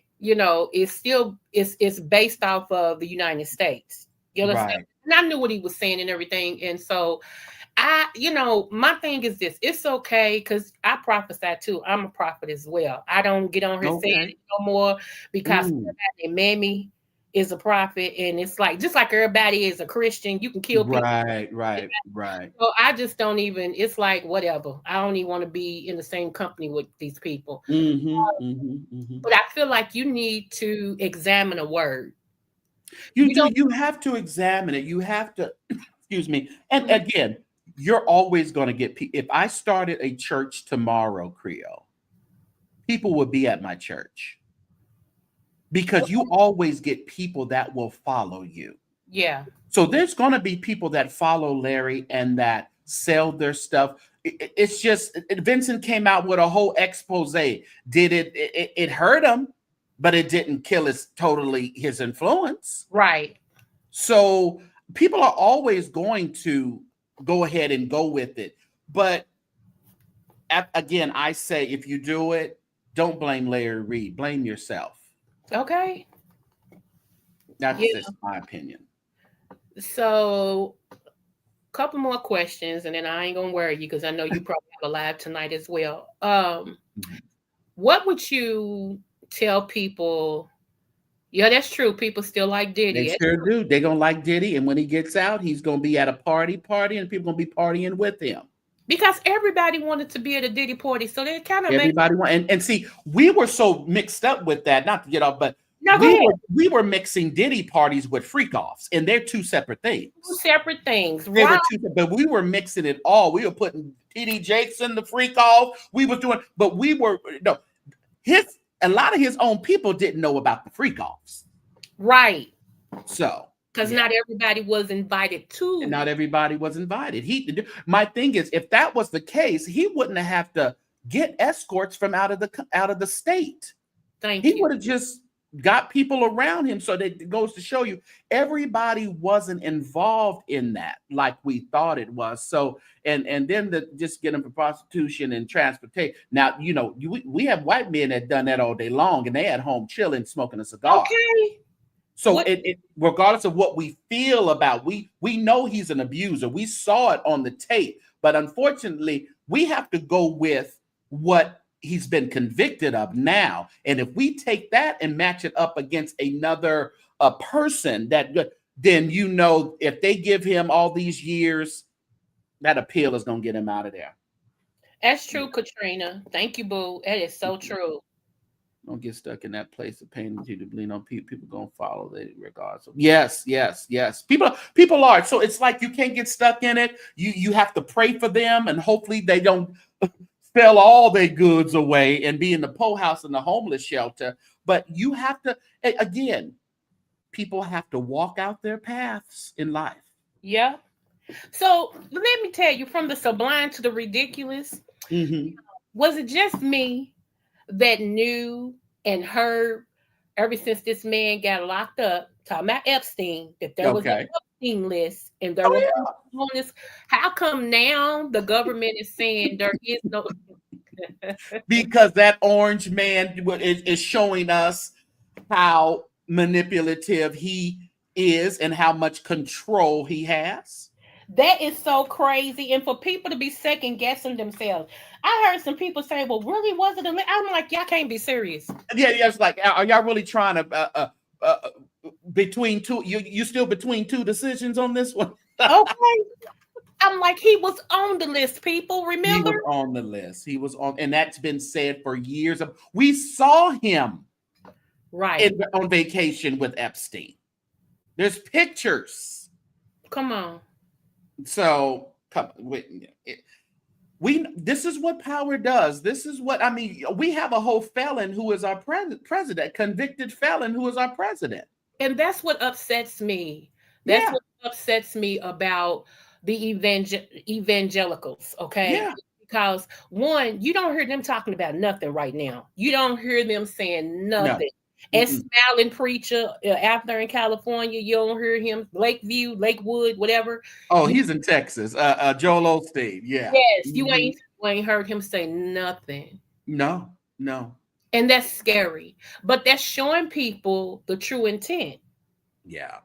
is still is based off of the United States? You understand? right. And I knew what he was saying and everything, and so my thing is this. It's okay because I prophesy too. I'm a prophet as well. I don't get on here saying Okay. it no more because Mm. everybody, mammy is a prophet, and it's like just like everybody is a Christian. You can kill people. Right. So I just don't even. It's like whatever. I don't even want to be in the same company with these people. But I feel like you need to examine a word. You You do. don't. You have to examine it. You have to, excuse me. And Mhm. again, you're always going to get, if I started a church tomorrow, Creole, people would be at my church because you always get people that will follow you. Yeah. So there's going to be people that follow Larry and that sell their stuff. It's just Vincent came out with a whole expose. Did it hurt him, but it didn't kill his influence. Right. So people are always going to go ahead and go with it. But again, I say if you do it, don't blame Larry Reed. Blame yourself. Okay. That's Yeah. just my opinion. So, couple more questions, and then I ain't gonna worry you because I know you probably have a live tonight as well. What would you tell people? Yeah, that's true. People still like They Diddy. sure do. They're gonna like Diddy, and when he gets out, he's gonna be at a party, and people gonna be partying with him. Because everybody wanted to be at a Diddy party, so they kind of make. Everybody want and see, we were so mixed up with that, not to get off, but No, go ahead. we were mixing Diddy parties with freak offs, and they're two separate things. Two separate things, They right? were two, but we were mixing it all. We were putting TD Jakes in the freak off. We were doing, but we were no a lot of his own people didn't know about the freak offs. Right. So because not everybody was invited to. And not everybody was invited. My thing is, if that was the case, he wouldn't have to get escorts from out of the state. He would have just got people around him. So that it goes to show you, everybody wasn't involved in that like we thought it was. So and then just get them for prostitution and transportation. Now we have white men that done that all day long, and they at home chilling, smoking a cigar. Okay. So it regardless of what we feel about, we know he's an abuser. We saw it on the tape, but unfortunately, we have to go with what he's been convicted of now. And if we take that and match it up against another person, then if they give him all these years, that appeal is going to get him out of there. That's true, Katrina. Thank you, boo. That is so true. Don't get stuck in that place of pain to bleed on people. People gonna follow it regardless. Yes. People are. So it's like you can't get stuck in it. You have to pray for them, and hopefully they don't sell all their goods away and be in the po house and the homeless shelter. But you have to, again, people have to walk out their paths in life. Yeah. So let me tell you, from the sublime to the ridiculous, was it just me that knew and heard ever since this man got locked up, talking about Epstein, that there was an Epstein list and there was on this? How come now the government is saying there is no? Because that orange man is showing us how manipulative he is and how much control he has. That is so crazy. And for people to be second guessing themselves. I heard some people say, well, really, was it? I'm like, y'all can't be serious. Yeah, it's like, are y'all really trying to between two? You still between two decisions on this one? Okay. I'm like, he was on the list, people. Remember? He was on the list. He was on, and that's been said for years. We saw him on vacation with Epstein. There's pictures. Come on. So this is what power does. This is what we have a whole felon who is our president, convicted felon who is our president. And that's what upsets me. That's what upsets me about the evangelicals, okay? Yeah. Because one, you don't hear them talking about nothing right now. You don't hear them saying nothing. And Smiling Preacher out there in California, you don't hear him. Lakeview, Lakewood, whatever. Oh, he's in Texas. Joel Osteen. Yeah. Yes, you ain't heard him say nothing. No. And that's scary. But that's showing people the true intent. Yeah.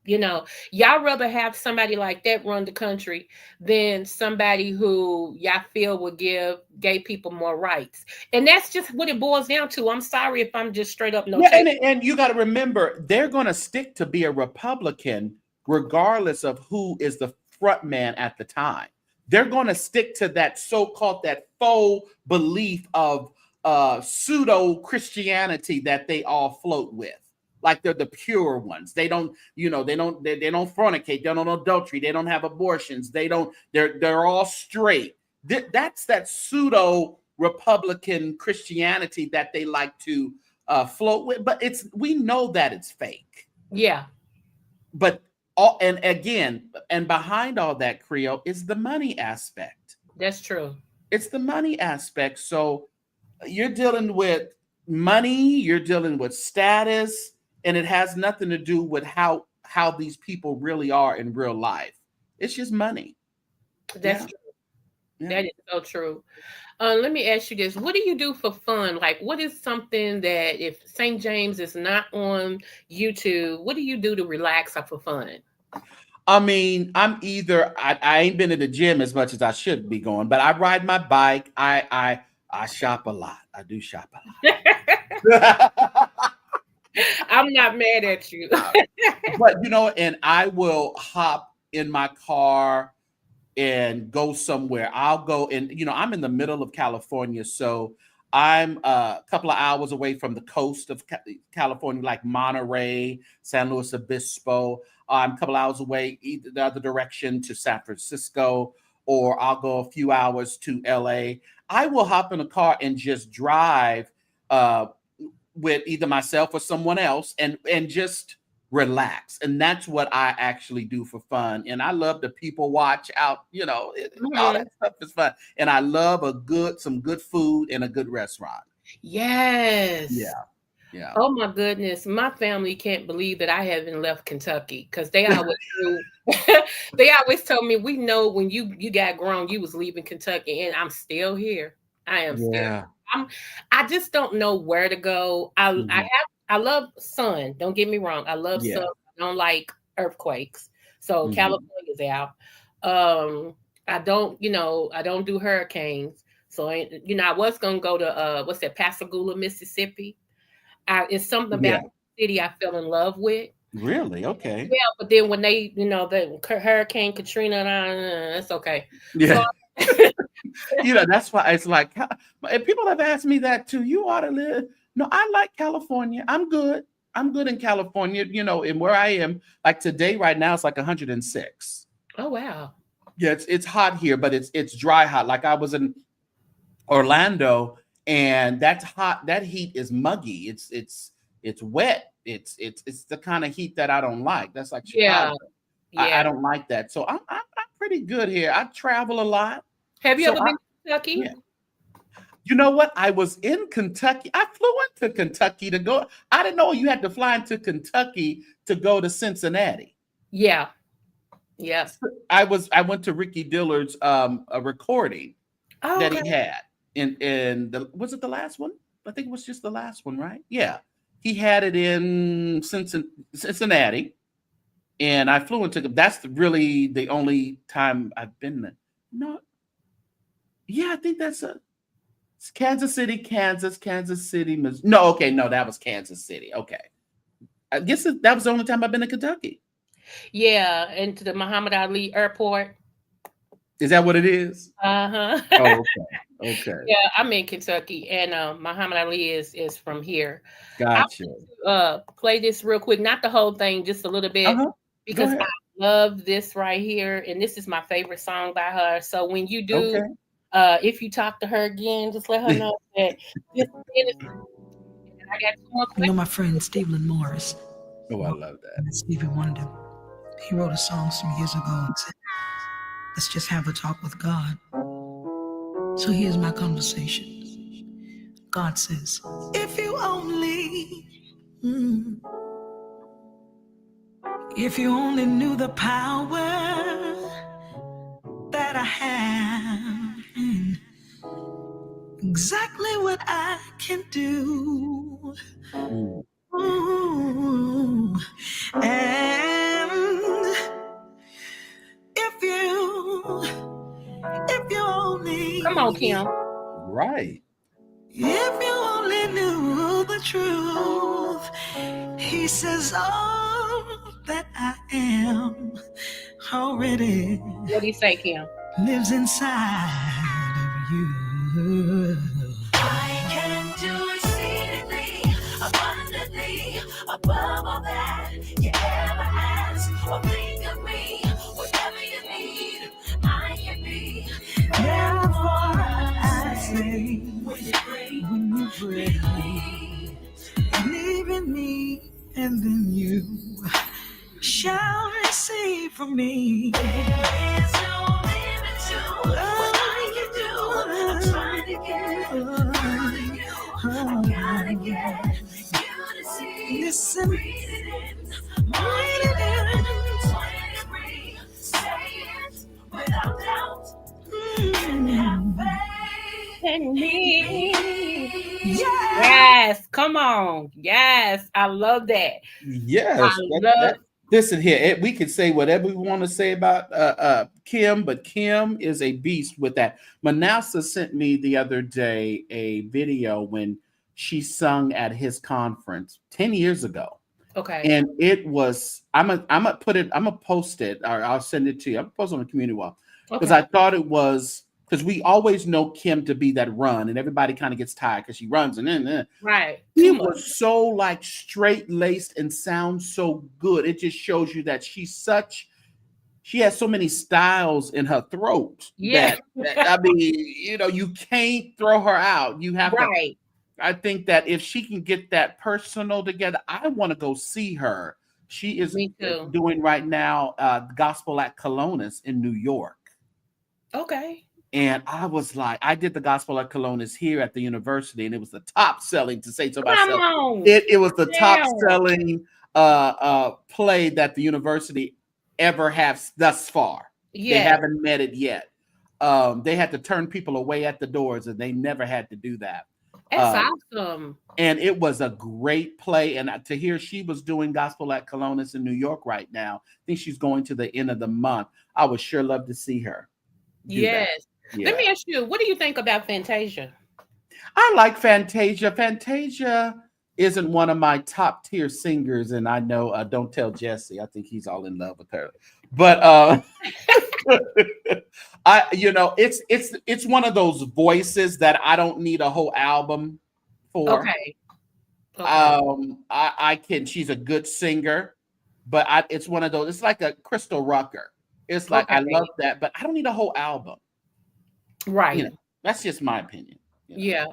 You know, y'all rather have somebody like that run the country than somebody who y'all feel will give gay people more rights. And that's just what it boils down to. I'm sorry if I'm just straight up no Yeah, take. and you got to remember, they're going to stick to be a Republican regardless of who is the front man at the time. They're going to stick to that so-called, that faux belief of pseudo Christianity that they all float with. Like they're the pure ones. They don't, they don't fornicate, they don't adultery, they don't have abortions, they're all straight. That's that pseudo Republican Christianity that they like to float with, but we know that it's fake. Yeah. But and behind all that, Creole, is the money aspect. That's true. It's the money aspect. So you're dealing with money, you're dealing with status, and it has nothing to do with how these people really are in real life. It's just money. That's true. Yeah. That is so true. Let me ask you this. What do you do for fun? Like, what is something that if St. James is not on YouTube, what do you do to relax or for fun? I mean, I ain't been to the gym as much as I should be going, but I ride my bike. I shop a lot. I do shop a lot. I'm not mad at you. But and I will hop in my car and go somewhere. I'll go and I'm in the middle of California, so I'm a couple of hours away from the coast of California, like Monterey, San Luis Obispo. I'm a couple hours away either the other direction to San Francisco, or I'll go a few hours to LA. I will hop in a car and just drive with either myself or someone else and just relax. And that's what I actually do for fun. And I love the people watch out, all that stuff is fun. And I love some good food and a good restaurant. Yes. Yeah. Oh my goodness. My family can't believe that I haven't left Kentucky because they always they always told me, we know when you got grown, you was leaving Kentucky, and I'm still here. I am still. I just don't know where to go. I love sun. Don't get me wrong. I love sun. I don't like earthquakes. So California's out. I don't do hurricanes. So I was gonna go to what's that, Pascagoula, Mississippi. It's something about the city I fell in love with. Really? Okay. Yeah, but then when they, the Hurricane Katrina, that's okay. Yeah. So, that's why it's like, and people have asked me that too. You ought to live. No, I like California. I'm good in California, and where I am, like today, right now, it's like 106. Oh, wow. Yeah, it's hot here, but it's dry hot. Like I was in Orlando, and that's hot. That heat is muggy. It's wet. It's the kind of heat that I don't like. That's like Chicago. Yeah. I don't like that. So I'm pretty good here. I travel a lot. Have you ever been to Kentucky? Yeah. You know what? I was in Kentucky. I flew into Kentucky to go. I didn't know you had to fly into Kentucky to go to Cincinnati. Yeah. Yes. I went to Ricky Dillard's a recording that he had in was it the last one? I think it was just the last one, right? Yeah. He had it in Cincinnati, and I flew into. That's really the only time I've been there. No. Yeah, I think that's it's Kansas City, Kansas City, Missouri. No, that was Kansas City. Okay. I guess that was the only time I've been to Kentucky. Yeah, and to the Muhammad Ali Airport. Is that what it is? Uh-huh. Oh, okay. Yeah, I'm in Kentucky, and Muhammad Ali is from here. Gotcha. I'll play this real quick, not the whole thing, just a little bit, because I love this right here, and this is my favorite song by her. So when you do, if you talk to her again, just let her know that this is. I got 2 more questions. My friend Stephen Morris. Oh, I love that. Stevie Wonder. He wrote a song some years ago and said, "Let's just have a talk with God." So here's my conversation. God says, if you only knew the power that I have, and exactly what I can do, and Come on, Kim. Right. If you only knew the truth, he says all that I am already What do you say, Kim? lives inside of you. I can do exceedingly, abundantly, above all that you ever ask or think of me. Whatever you need, I can be. Therefore, I say, when you pray, believe in me, and then you shall receive from me. There's no limit to what I can do. I'm trying to get through to you. I gotta get you to see. Listen, read it in, say it without doubt. And have faith And me. Yeah. Yes, come on. Yes, I love that. Yes. Listen here. We can say whatever we want to say about Kim, but Kim is a beast with that. Manasseh sent me the other day a video when she sung at his conference 10 years ago. Okay. And it was, I'm gonna post it, or I'll send it to you. I'm gonna post it on the community wall. Because I thought it was, because we always know Kim to be that run, and everybody kind of gets tired because she runs and then right. It was so like straight laced and sounds so good. It just shows you that she has so many styles in her throat that I mean, you can't throw her out. You have to. I think that if she can get that personal together, I want to go see her. She is doing right now gospel at Colonus in New York. Okay. And I was like, I did the gospel at Colonus here at the university, and it was the top selling, to say so myself. It was the top selling play that the university ever has thus far. They haven't met it yet. They had to turn people away at the doors, and they never had to do that. That's awesome. And it was a great play. And to hear she was doing gospel at Colonus in New York right now, I think she's going to the end of the month. I would sure love to see her. Yes. Yeah. Let me ask you, what do you think about Fantasia? I like Fantasia. Fantasia isn't one of my top tier singers, and I know don't tell Jesse. I think he's all in love with her. But it's one of those voices that I don't need a whole album for. Okay. I can. She's a good singer, but it's one of those. It's like a Crystal Rucker. It's like I love that, but I don't need a whole album. Right. That's just my opinion. Yeah.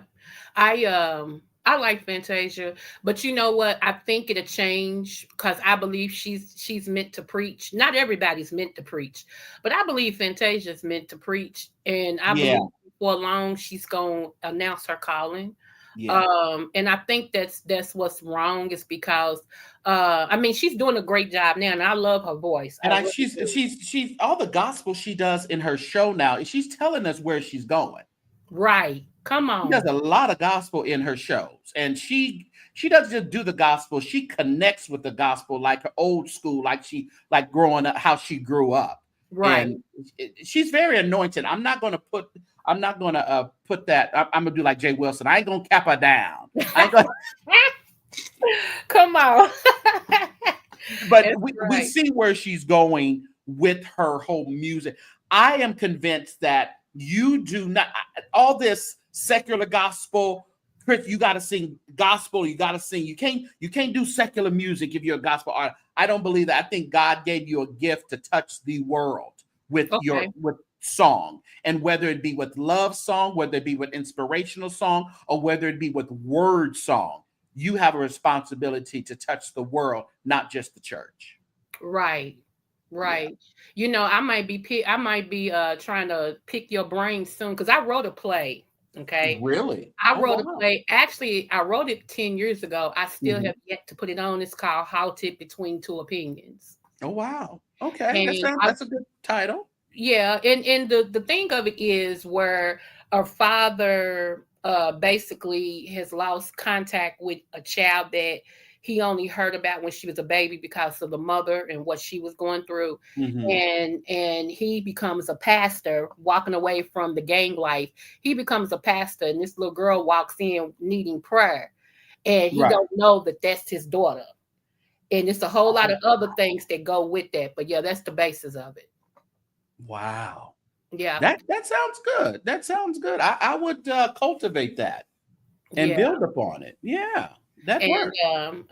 I like Fantasia, but you know what? I think it'll change because I believe she's meant to preach. Not everybody's meant to preach, but I believe Fantasia's meant to preach, and I believe before long she's gonna announce her calling. Yeah. And I think that's what's wrong is because I mean she's doing a great job now, and I love her voice. And she's all the gospel she does in her show now. She's telling us where she's going. Right. Come on. She does a lot of gospel in her shows, and she doesn't just do the gospel. She connects with the gospel like her old school, like growing up, how she grew up. Right. And she's very anointed. I'm not going to put that. I'm gonna do like Jay Wilson. I ain't gonna cap her down. Come on. But we see where she's going with her whole music. I am convinced that you do not all this secular gospel. Chris, you got to sing gospel. You got to sing. You can't do secular music if you're a gospel artist. I don't believe that. I think God gave you a gift to touch the world with with song, and whether it be with love song, whether it be with inspirational song, or whether it be with word song, you have a responsibility to touch the world, not just the church. Right. Yeah. I might be trying to pick your brain soon because I wrote a play. Okay. Really? I wrote a play. Actually, I wrote it 10 years ago. I still have yet to put it on. It's called Halted Between Two Opinions. Oh, wow. Okay. That's a good title. Yeah. And the thing of it is where a father basically has lost contact with a child that he only heard about when she was a baby because of the mother and what she was going through. Mhm. And he becomes a pastor, walking away from the gang life. He becomes a pastor, and this little girl walks in needing prayer, and he Right. don't know that that's his daughter. And it's a whole lot of other things that go with that. But yeah, that's the basis of it. Wow. Yeah. That sounds good. That sounds good. I would cultivate that and Yeah. build upon it. Yeah, that And works.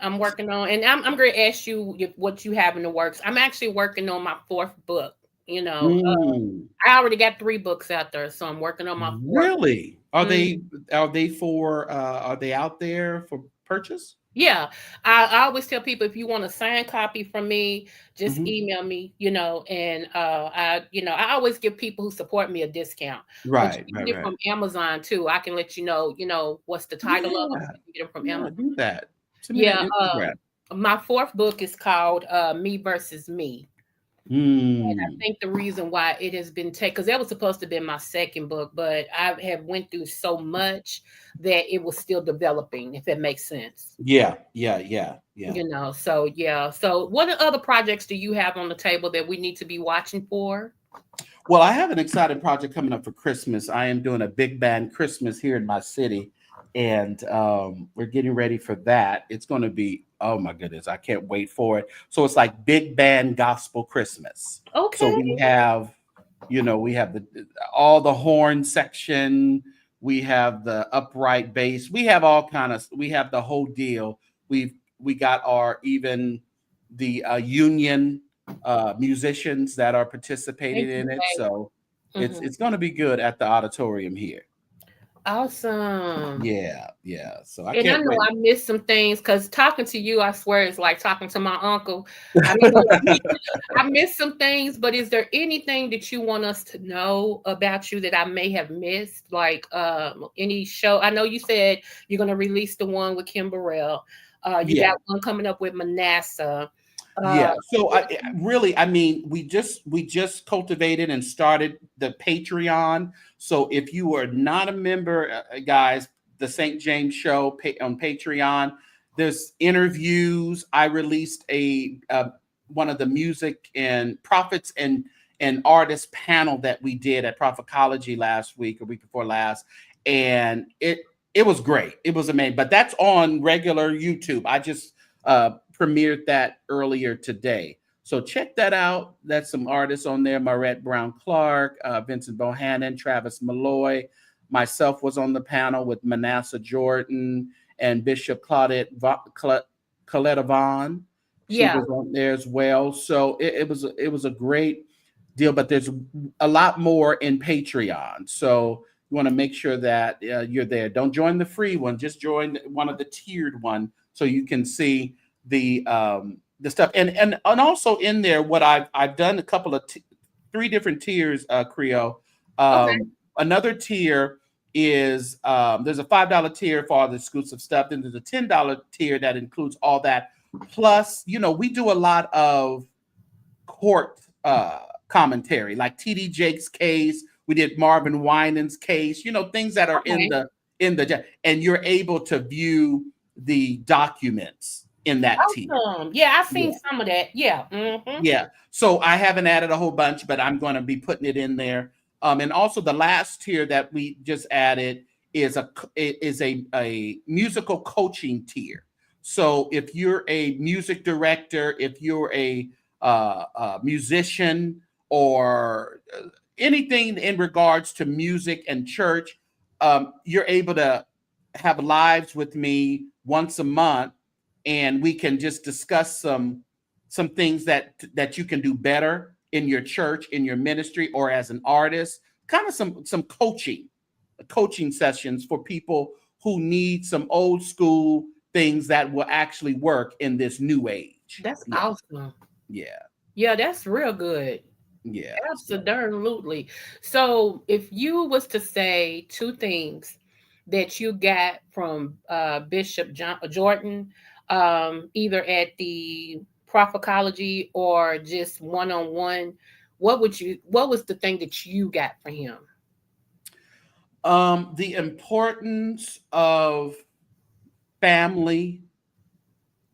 I'm working on, and I'm going to ask you what you have in the works. I'm actually working on my fourth book. You know, Mm, I already got 3 books out there, so I'm working on my fourth. really? Mm, Are they out there for purchase? yeah, I always tell people, if you want a signed copy from me, just Mhm. email me. And I always give people who support me a discount. But Right, you can right, get it right. from Amazon too. I can let you know. What's the title of them. Yeah, So you can get them from yeah, Amazon. do that. Send me that Yeah, Instagram. my fourth book is called Me Versus Me. And I Mm, think the reason why it has been taken, because that was supposed to be my second book, but I have went through so much that it was still developing, if that makes sense. yeah, yeah, yeah, yeah. So yeah. So what other projects do you have on the table that we need to be watching for? Well, I have an exciting project coming up for Christmas. I am doing a big band Christmas here in my city, and we're getting ready for that. It's going to be, oh my goodness, I can't wait for it. So it's like big band gospel Christmas. So Okay. we have all the horn section, we have the upright bass, we have we have the whole deal. We got our even the union musicians that are participating Thank you, in it. babe. So Mhm. it's going to be good at the auditorium here. Awesome. Yeah, yeah. So I And I can't know wait. I missed some things, because talking to you, I swear it's like talking to my uncle. I know I missed some things, but is there anything that you want us to know about you that I may have missed? Like any show? I know you said you're going to release the one with Kim Burrell. You Yeah. got one coming up with Manasseh. Uh, Yeah. So I mean, we just cultivated and started the Patreon. So if you are not a member, guys, the St. James Show on Patreon, there's interviews. I released a one of the music and prophets and artists panel that we did at Prophetology last week or week before last, and it was great. It was amazing. But that's on regular YouTube. I just premiered that earlier today. So check that out. That's some artists on there: Marette Brown Clark, Vincent Bohannon, Travis Malloy. Myself was on the panel with Manasseh Jordan and Bishop Coletta Vaughn. She yeah, was on there as well. So it was a great deal. But there's a lot more in Patreon. So you want to make sure that you're there. Don't join the free one. Just join one of the tiered one so you can see the stuff. And also in there, what I've done a couple of 3 different tiers, Creole. okay, Another tier is there's a $5 tier for all the exclusive stuff. Then there's a $10 tier that includes all that. Plus, we do a lot of court commentary, like TD Jake's case. We did Marvin Winans' case. Things that are okay, and you're able to view the documents in that tier. awesome. Yeah, I've seen Yeah, some of that. Yeah. Mm-hmm. yeah. So I haven't added a whole bunch, but I'm going to be putting it in there. And also the last tier that we just added is a musical coaching tier. So if you're a music director, if you're a musician, or anything in regards to music and church, you're able to have lives with me once a month, and we can just discuss some things that you can do better in your church, in your ministry, or as an artist. Kind of some coaching sessions for people who need some old school things that will actually work in this new age. That's Yeah, awesome. yeah, Yeah, that's real good. yeah. So, Absolutely. So, if you was to say 2 things that you got from Bishop Jordan, either at the Prophetology or just one on one, What was the thing that you got for him? the importance of family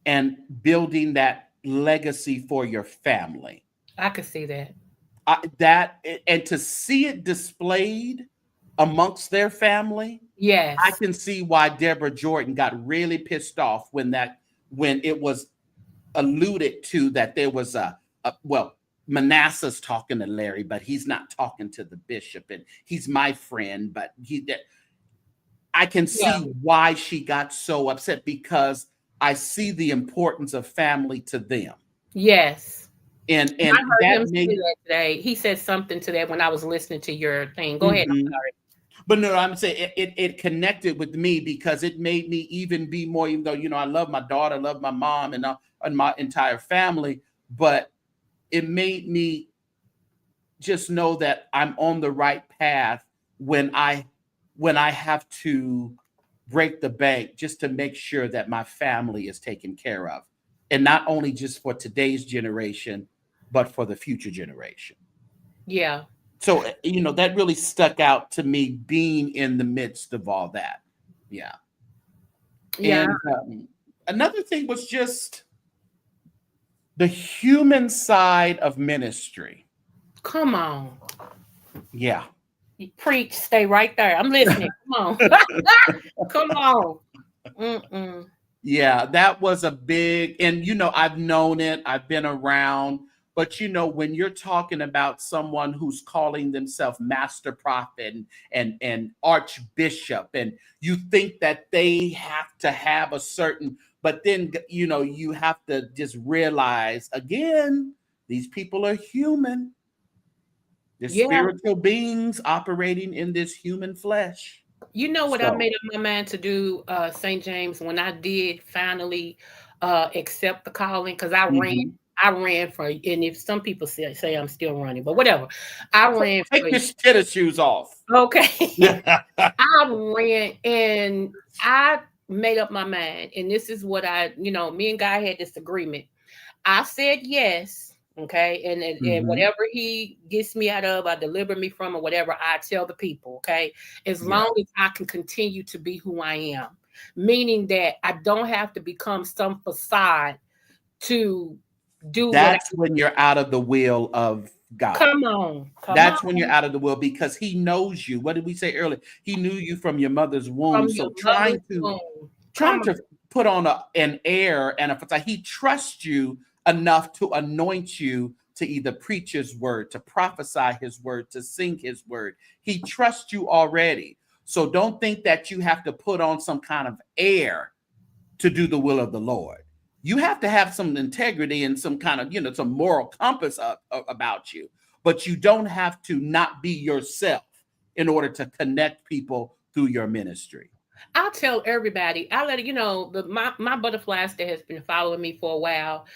and building that legacy for your family. I could see that. And to see it displayed amongst their family, I Yes. can see why Deborah Jordan got really pissed off when it was alluded to that there was well, Manasseh's talking to Larry, but he's not talking to the bishop, and he's my friend, but I can see Yeah. why she got so upset, because I see the importance of family to them. Yes. And I heard that him say made that today. He said something to that when I was listening to your thing. Go ahead. I'm sorry. But no, I'm saying it connected with me because it made me even be more, even though, I love my daughter, I love my mom and my entire family, but it made me just know that I'm on the right path when I have to break the bank just to make sure that my family is taken care of. And not only just for today's generation, but for the future generation. Yeah. So, that really stuck out to me, being in the midst of all that. Yeah. Yeah. And another thing was just the human side of ministry. Come on. Yeah. You preach. Stay right there. I'm listening. Come on. Come on. Mm-mm. Yeah, that was a big, and I've known it, I've been around, but when you're talking about someone who's calling themselves master prophet and archbishop, and you think that they have to have a certain, but then you have to just realize again, these people are human. They're Yeah. spiritual beings operating in this human flesh. You know what I So, made up my mind to do, St. James, when I did finally accept the calling, because I mhm. ran for, and if some people say I'm still running, but whatever, I ran Take for. your tennis shoes off. Okay. Yeah. I ran and I made up my mind. And this is what me and Guy had this agreement. I said yes. Okay. And whatever he gets me out of, I deliver me from, or whatever, I tell the people. Okay. As long as I can continue to be who I am, meaning that I don't have to become some facade to do That's when you're out of the will of God. Come on. That's when you're out of the will, because he knows you. What did we say earlier? He knew you from your mother's womb. From So your mother's womb. trying to put on an air and a facade. He trusts you enough to anoint you to either preach his word, to prophesy his word, to sing his word. He trusts you already. So don't think that you have to put on some kind of air to do the will of the Lord. You have to have some integrity and some kind of, some moral compass about you, but you don't have to not be yourself in order to connect people through your ministry. I'll tell everybody. I let my butterflies that has been following me for a while.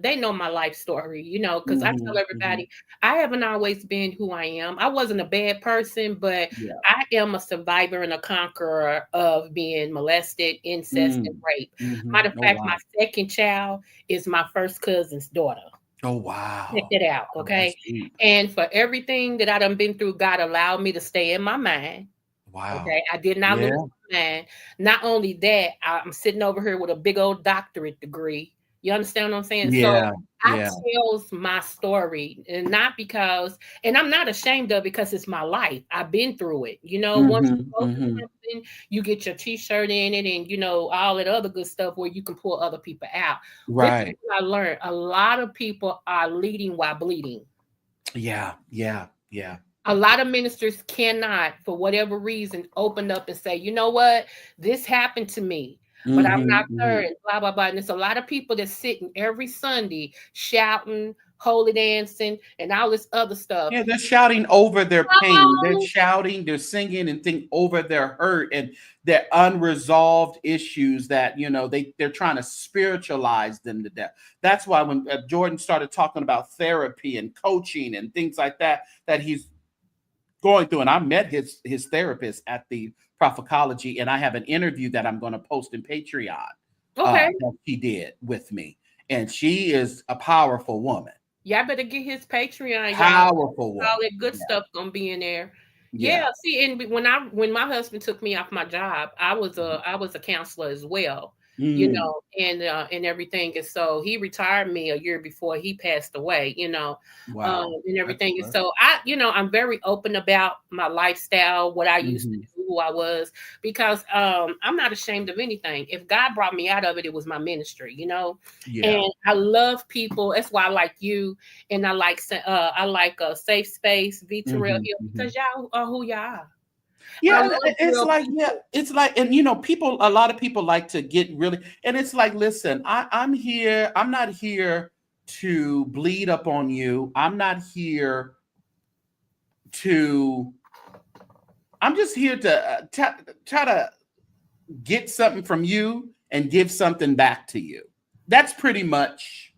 They know my life story, because I tell everybody I haven't always been who I am. I wasn't a bad person, but I am a survivor and a conqueror of being molested, incest, and rape. Matter of fact, my second child is my first cousin's daughter. Oh, wow. Check it out, okay? And for everything that I done been through, God allowed me to stay in my mind. Wow. Okay, I did not lose my mind. Not only that, I'm sitting over here with a big old doctorate degree. You understand what I'm saying? Yeah. So I tells my story, and not because, and I'm not ashamed of it, because it's my life. I've been through it. Once you go through something, you get your t-shirt in it, and all that other good stuff where you can pull other people out. Right. This is what I learned. A lot of people are leading while bleeding. Yeah. A lot of ministers cannot, for whatever reason, open up and say, you know what, this happened to me, but I'm not certain, blah, blah, blah. And there's a lot of people that's sitting every Sunday shouting, holy dancing, and all this other stuff. Yeah, they're shouting over their pain. They're shouting, they're singing and think over their hurt and their unresolved issues that, they're trying to spiritualize them to death. That's why when Jordan started talking about therapy and coaching and things like that he's going through, and I met his therapist at the Prophecology, and I have an interview that I'm going to post in Patreon that she did with me, and she is a powerful woman. Y'all better get his Patreon. Powerful woman. All that good stuff gonna be in there. Yeah. See, and when my husband took me off my job, I was a counselor as well. Mm. and everything. And so he retired me a year before he passed away, Wow. and That's everything. And good. so I'm very open about my lifestyle, what I used to Mhm. do, who I was, because I'm not ashamed of anything. If God brought me out of it, it was my ministry. Yeah. And I love people. That's why I like you, and I like a safe space, Terrell Mhm, here, mhm. because y'all are who y'all are. I Yeah, and love it's real like, yeah, people. it's like, and people, a lot of people like to get really, and it's like, listen, I'm here, I'm not here to bleed up on you. I'm not here to, I'm just here to try to get something from you and give something back to you. That's pretty much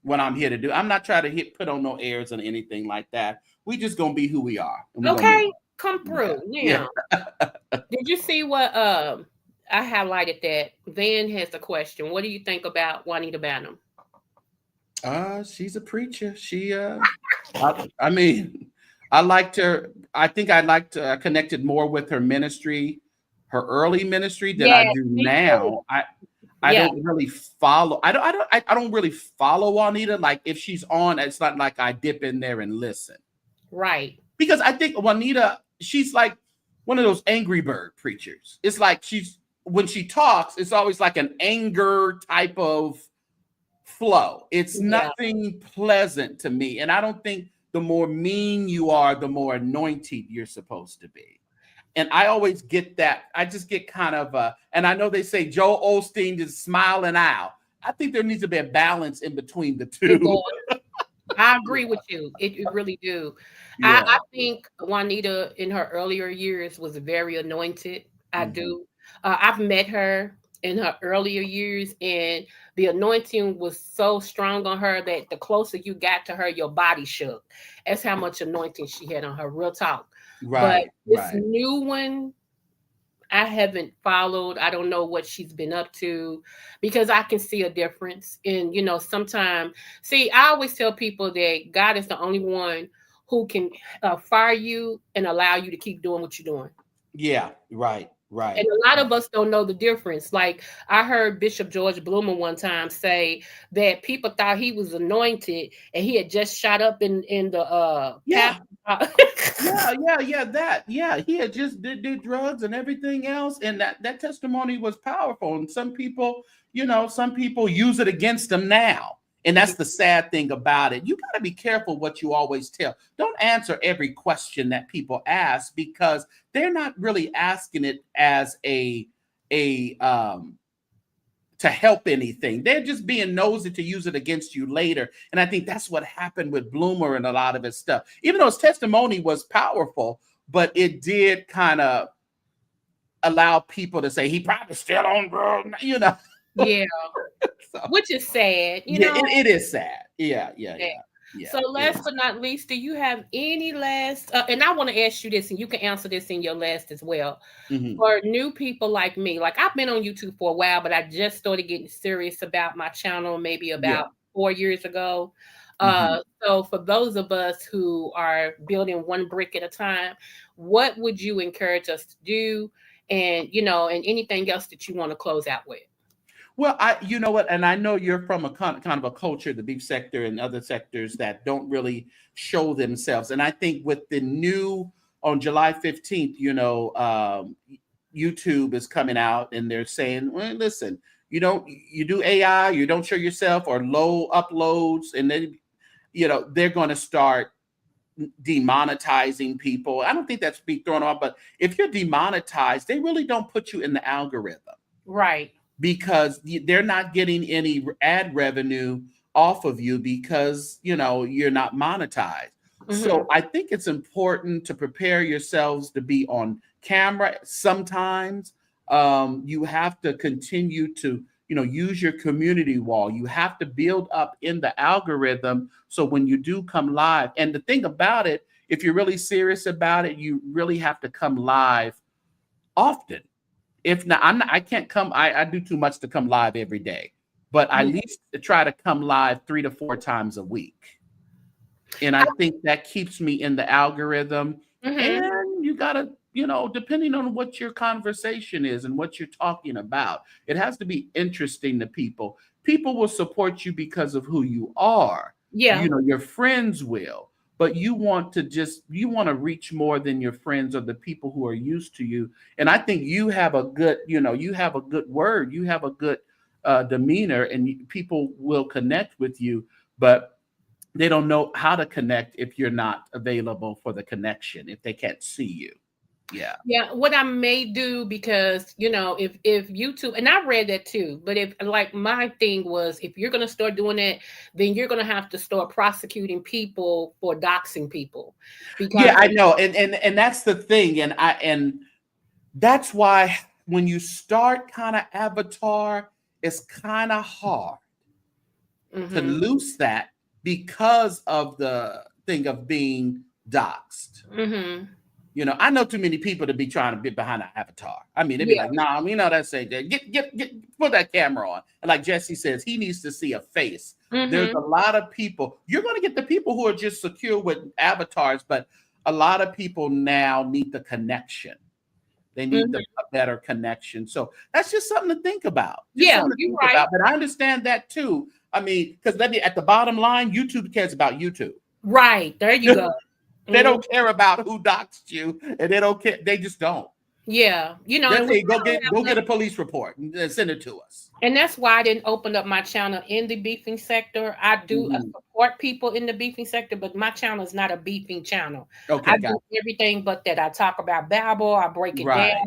what I'm here to do. I'm not trying to put on no airs or anything like that. We just gonna be who we are, and we gonna move Okay, on. come Yeah, through yeah. now. Did you see what I highlighted that Van has a question? What do you think about Juanita Bynum? She's a preacher. I mean, I liked her. I think I liked connected more with her ministry, her early ministry than I Yes, do me too. now. I Yeah, don't really follow. I don't really follow Juanita. Like if she's on, it's not like I dip in there and listen right. because I think Juanita, she's like one of those angry bird preachers. It's like when she talks, it's always like an anger type of flow. It's Yeah, nothing pleasant to me. And I don't think the more mean you are, the more anointed you're supposed to be. And I always get that. I just get kind of, and I know they say Joel Osteen is smiling out. I think there needs to be a balance in between the it two. does. I agree with you. It really do. I Yeah. think Juanita in her earlier years was very anointed. I Mhm. do. I've met her in her earlier years, and the anointing was so strong on her that the closer you got to her, your body shook. That's how much anointing she had on her. Real talk. But Right, this right. new one, I haven't followed. I don't know what she's been up to because I can see a difference. And, sometimes, see, I always tell people that God is the only one who can fire you and allow you to keep doing what you're doing. Yeah, right, And right. a lot of us don't know the difference. Like I heard Bishop George Bloomer one time say that people thought he was anointed and he had just shot up in the Yeah, pastor. yeah. That, yeah. He had just did drugs and everything else, and that testimony was powerful. And some people use it against them now. And that's the sad thing about it. You got to be careful what you always tell. Don't answer every question that people ask because they're not really asking it as a to help anything. They're just being nosy to use it against you later. And I think that's what happened with Bloomer and a lot of his stuff. Even though his testimony was powerful, but it did kind of allow people to say he probably still on drugs. Yeah, So which is sad, yeah, it is sad. Yeah, yeah, Yeah. yeah, yeah. So It last is. but not least, do you have any last and I want to ask you this and you can answer this in your last as well. Mhm. For new people like me, like I've been on YouTube for a while, but I just started getting serious about my channel maybe Yeah. about 4 years ago. Mhm. So for those of us who are building one brick at a time, what would you encourage us to do? And and anything else that you want to close out with? Well, you know what, and I know you're from a kind of a culture, the beef sector and other sectors that don't really show themselves. And I think with the new on July 15th, YouTube is coming out and they're saying, well, listen, you do AI, you don't show yourself or low uploads, and then they're going to start demonetizing people. I don't think that's be thrown off, but if you're demonetized, they really don't put you in the algorithm Right. because they're not getting any ad revenue off of you because you're not monetized. Hmm. So I think it's important to prepare yourselves to be on camera. Sometimes you have to continue to use your community wall. You have to build up in the algorithm so when you do come live, and the thing about it, if you're really serious about it, you really have to come live often. If not, I can't come. I do too much to come live every day, but I at least try to come live 3 to 4 times a week. And I think that keeps me in the algorithm. Mm-hmm. And gotta, you know, depending on what your conversation is and what you're talking about, it has to be interesting to people. People will support you because of who you are. Yeah. You know, your friends will, but you want to reach more than your friends or the people who are used to you. And I think you have a good, you know, you have a good word, you have a good demeanor, and people will connect with you, but they don't know how to connect if you're not available for the connection, if they can't see you. Yeah. Yeah, what I may do, because if YouTube, and I read that too, but if, like, my thing was, if you're going to start doing it, then you're going to have to start prosecuting people for doxing people, because Yeah, I know. And that's the thing. And that's why when you start kind of avatar, it's kind of hard to Mhm, loose that because of the thing of being doxxed. mhm, You know, I know too many people to be trying to be behind an avatar. I mean, they'd be yeah, like, "Nah, we know that's ain't that. Get, put that camera on." And like Jesse says, he needs to see a face. There's mhm, a lot of people. You're going to get the people who are just secure with avatars, but a lot of people now need the connection. They need mhm. a better connection. So that's just something to think about. Just Yeah, something to you're think right. about. But I understand that too. I mean, because at the bottom line, YouTube cares about YouTube. Right, there you go. They Mhm. don't care about who doxed you, and they don't care. They just don't. Yeah, They and we say go don't have get a police report and send it to us. And that's why I didn't open up my channel in the beefing sector. I do Mhm. support people in the beefing sector, but my channel is not a beefing channel. I Okay, got do everything but that. I talk about Bible, I break it. it down. Right,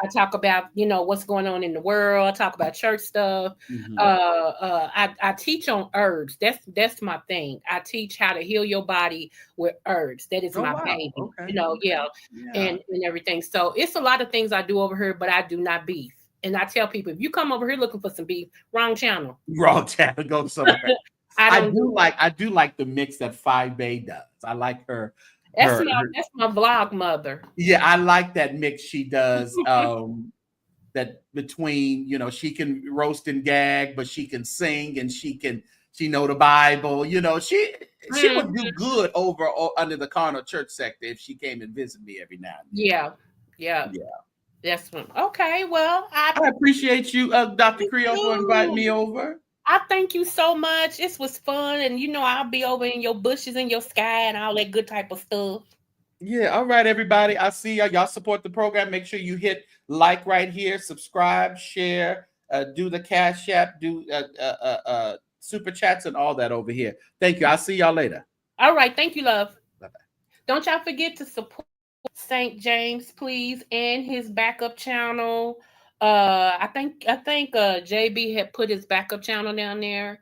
I right. talk about, what's going on in the world. I talk about church stuff. Mhm. I teach on herbs. That's my thing. I teach how to heal your body with herbs. That is Oh my wow. baby. Okay. Yeah, Okay. Yeah. and everything. So it's a lot of things I do over here, but I do not beef. And I tell people, if you come over here looking for some beef, wrong channel. Wrong channel. Go somewhere. I don't do that. I do like the mix that 5A does. I like That's her my her that's my vlog mother. yeah, I like that mix she does. That between, you know, she can roast and gag, but she can sing and she know the Bible. You know, she Mhm. would do good over under the carnal church sector if she came and visit me every now and Yeah, yeah, then. Yeah. that's one. Okay, well, I appreciate you, Dr. Thank Creole, for inviting you. me over. I thank you so much. This was fun, and I'll be over in your bushes in your sky and all that good type of stuff. Yeah, all right, everybody. I see y'all. Y'all support the program. Make sure you hit like right here, subscribe, share, do the Cash App, do super chats and all that over here. Thank you. I'll see y'all later. All right, thank you, love. Bye-bye. Don't y'all forget to support St. James, please, and his backup channel. I think JB had put his backup channel down there.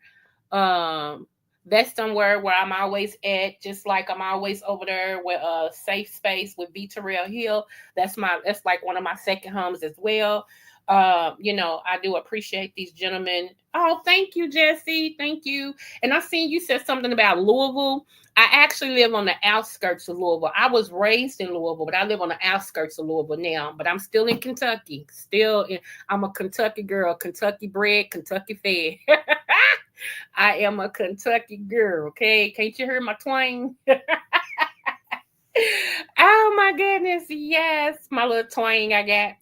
Um, that's somewhere where I'm always at, just like I'm always over there with a safe space with Dr.Creole Hill. That's like one of my second homes as well. I do appreciate these gentlemen. Oh, thank you, Jesse. Thank you. And I seen you said something about Louisville. I actually live on the outskirts of Louisville. I was raised in Louisville, but I live on the outskirts of Louisville now. But I'm still in Kentucky. I'm a Kentucky girl, Kentucky bred, Kentucky fed. I am a Kentucky girl. Okay, can't you hear my twang? Oh my goodness, yes, my little twang I got.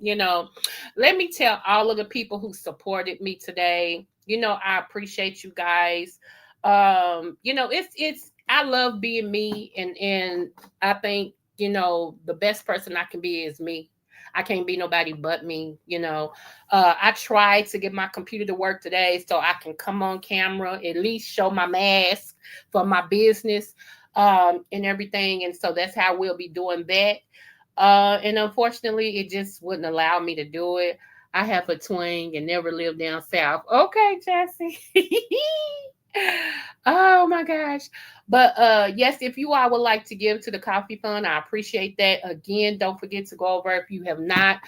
Let me tell all of the people who supported me today. I appreciate you guys. It's I love being me, and I think, the best person I can be is me. I can't be nobody but me. I tried to get my computer to work today so I can come on camera, at least show my mask for my business, and everything. And so that's how we'll be doing that. And unfortunately, it just wouldn't allow me to do it. I have a twin and never lived down south. Okay, Jesse. Oh my gosh. But yes, if you all would like to give to the coffee fund, I appreciate that. Again, don't forget to go over, if you have not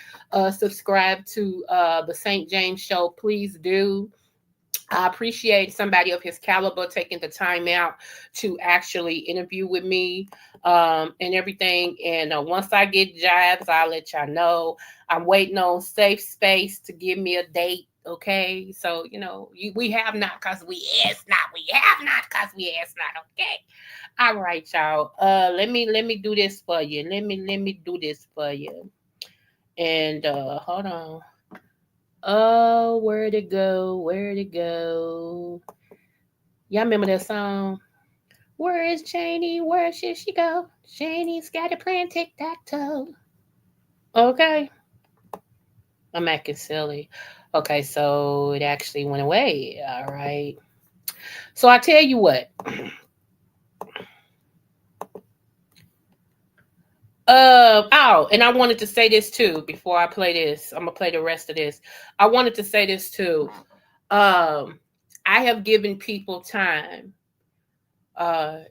subscribed to the St. James Show, please do. I appreciate somebody of his caliber taking the time out to actually interview with me, and everything. And once I get jobs, I'll let y'all know. I'm waiting on Safe Space to give me a date Okay, so we have not because we ask not. We have not because we ask not. Okay, all right, y'all. Let me do this for you. Let me do this for you. And hold on. Oh, where'd it go? Where'd it go? Y'all remember that song? Where is Janie? Where should she go? Janie's got a plan, tic-tac-toe. Okay. I'm acting silly. Okay, so it actually went away. All right. So I tell you what. And I wanted to say this too before I play this. I'm gonna play the rest of this. I wanted to say this too. I have given people time,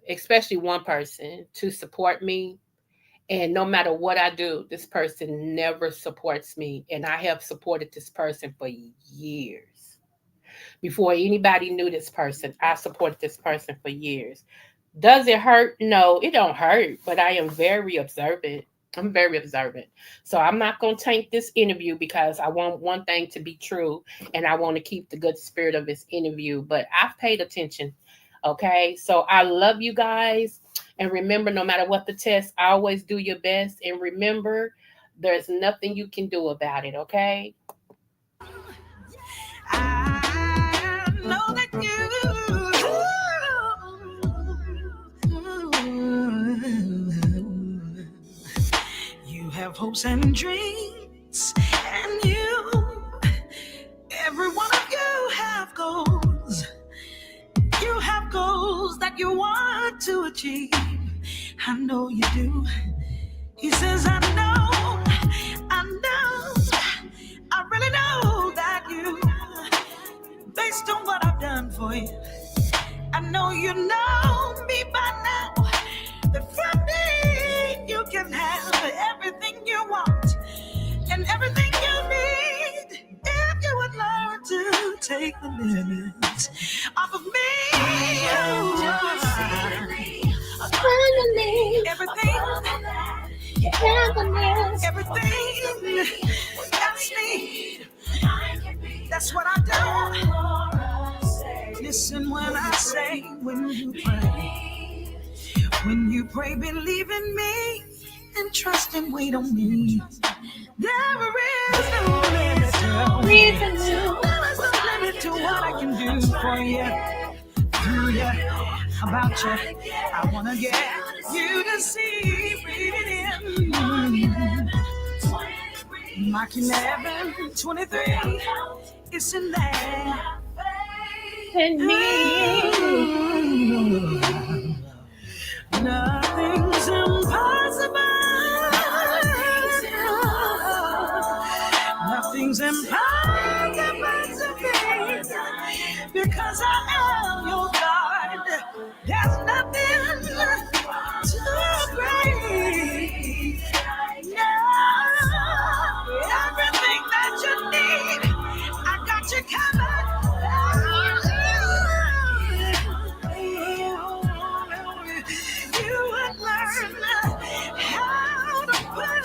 especially one person, to support me. And no matter what I do, this person never supports me. And I have supported this person for years. Before anybody knew this person, I supported this person for years. Does it hurt? No, it don't hurt, but I am very observant. I'm very observant. So I'm not going to taint this interview because I want one thing to be true and I want to keep the good spirit of this interview, but I've paid attention. Okay. So I love you guys. And remember, no matter what the test, always do your best. And remember, there's nothing you can do about it. Okay. I know that you have hopes and dreams, and every one of you have goals. You have goals that you want to achieve. I know you do. He says, I really know that you, based on what I've done for you, I know you know me by now, that from me you can have everything you want and everything you need if you would learn to take the limits off of me. Everything that's me. That's what I do. Listen when I say, when you pray, believe in me and trust and wait on me. There is no limit to what I can do for you. About you, I wanna get you to see it in Mark 11:23. It's in there. And me. Nothing's impossible. Nothing's impossible to me because I am your God. There's nothing too great. No, everything that you need, I got you covered. You would learn how to put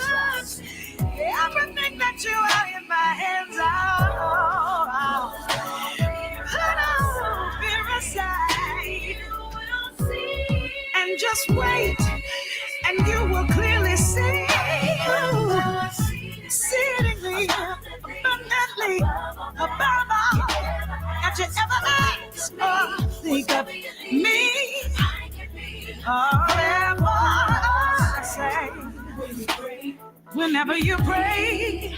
everything that you have in my hands out. Put on fear aside and just wait, and you will clearly see exceedingly abundantly above all that you ever ask or think of me. Therefore, I say, whenever you pray,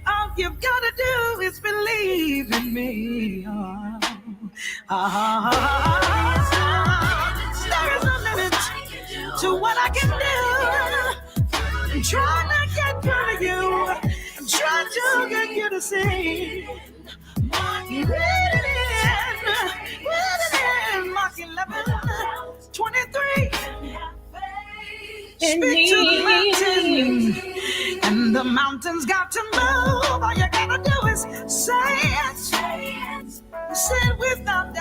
all you've got to do is believe in me. There is no limit to what I can do. I'm trying to get through to you. I'm trying to get you to see. Read it in Mark 11:23. Speak to the mountains, and the mountains got to move. All you gotta do is say it. Say it without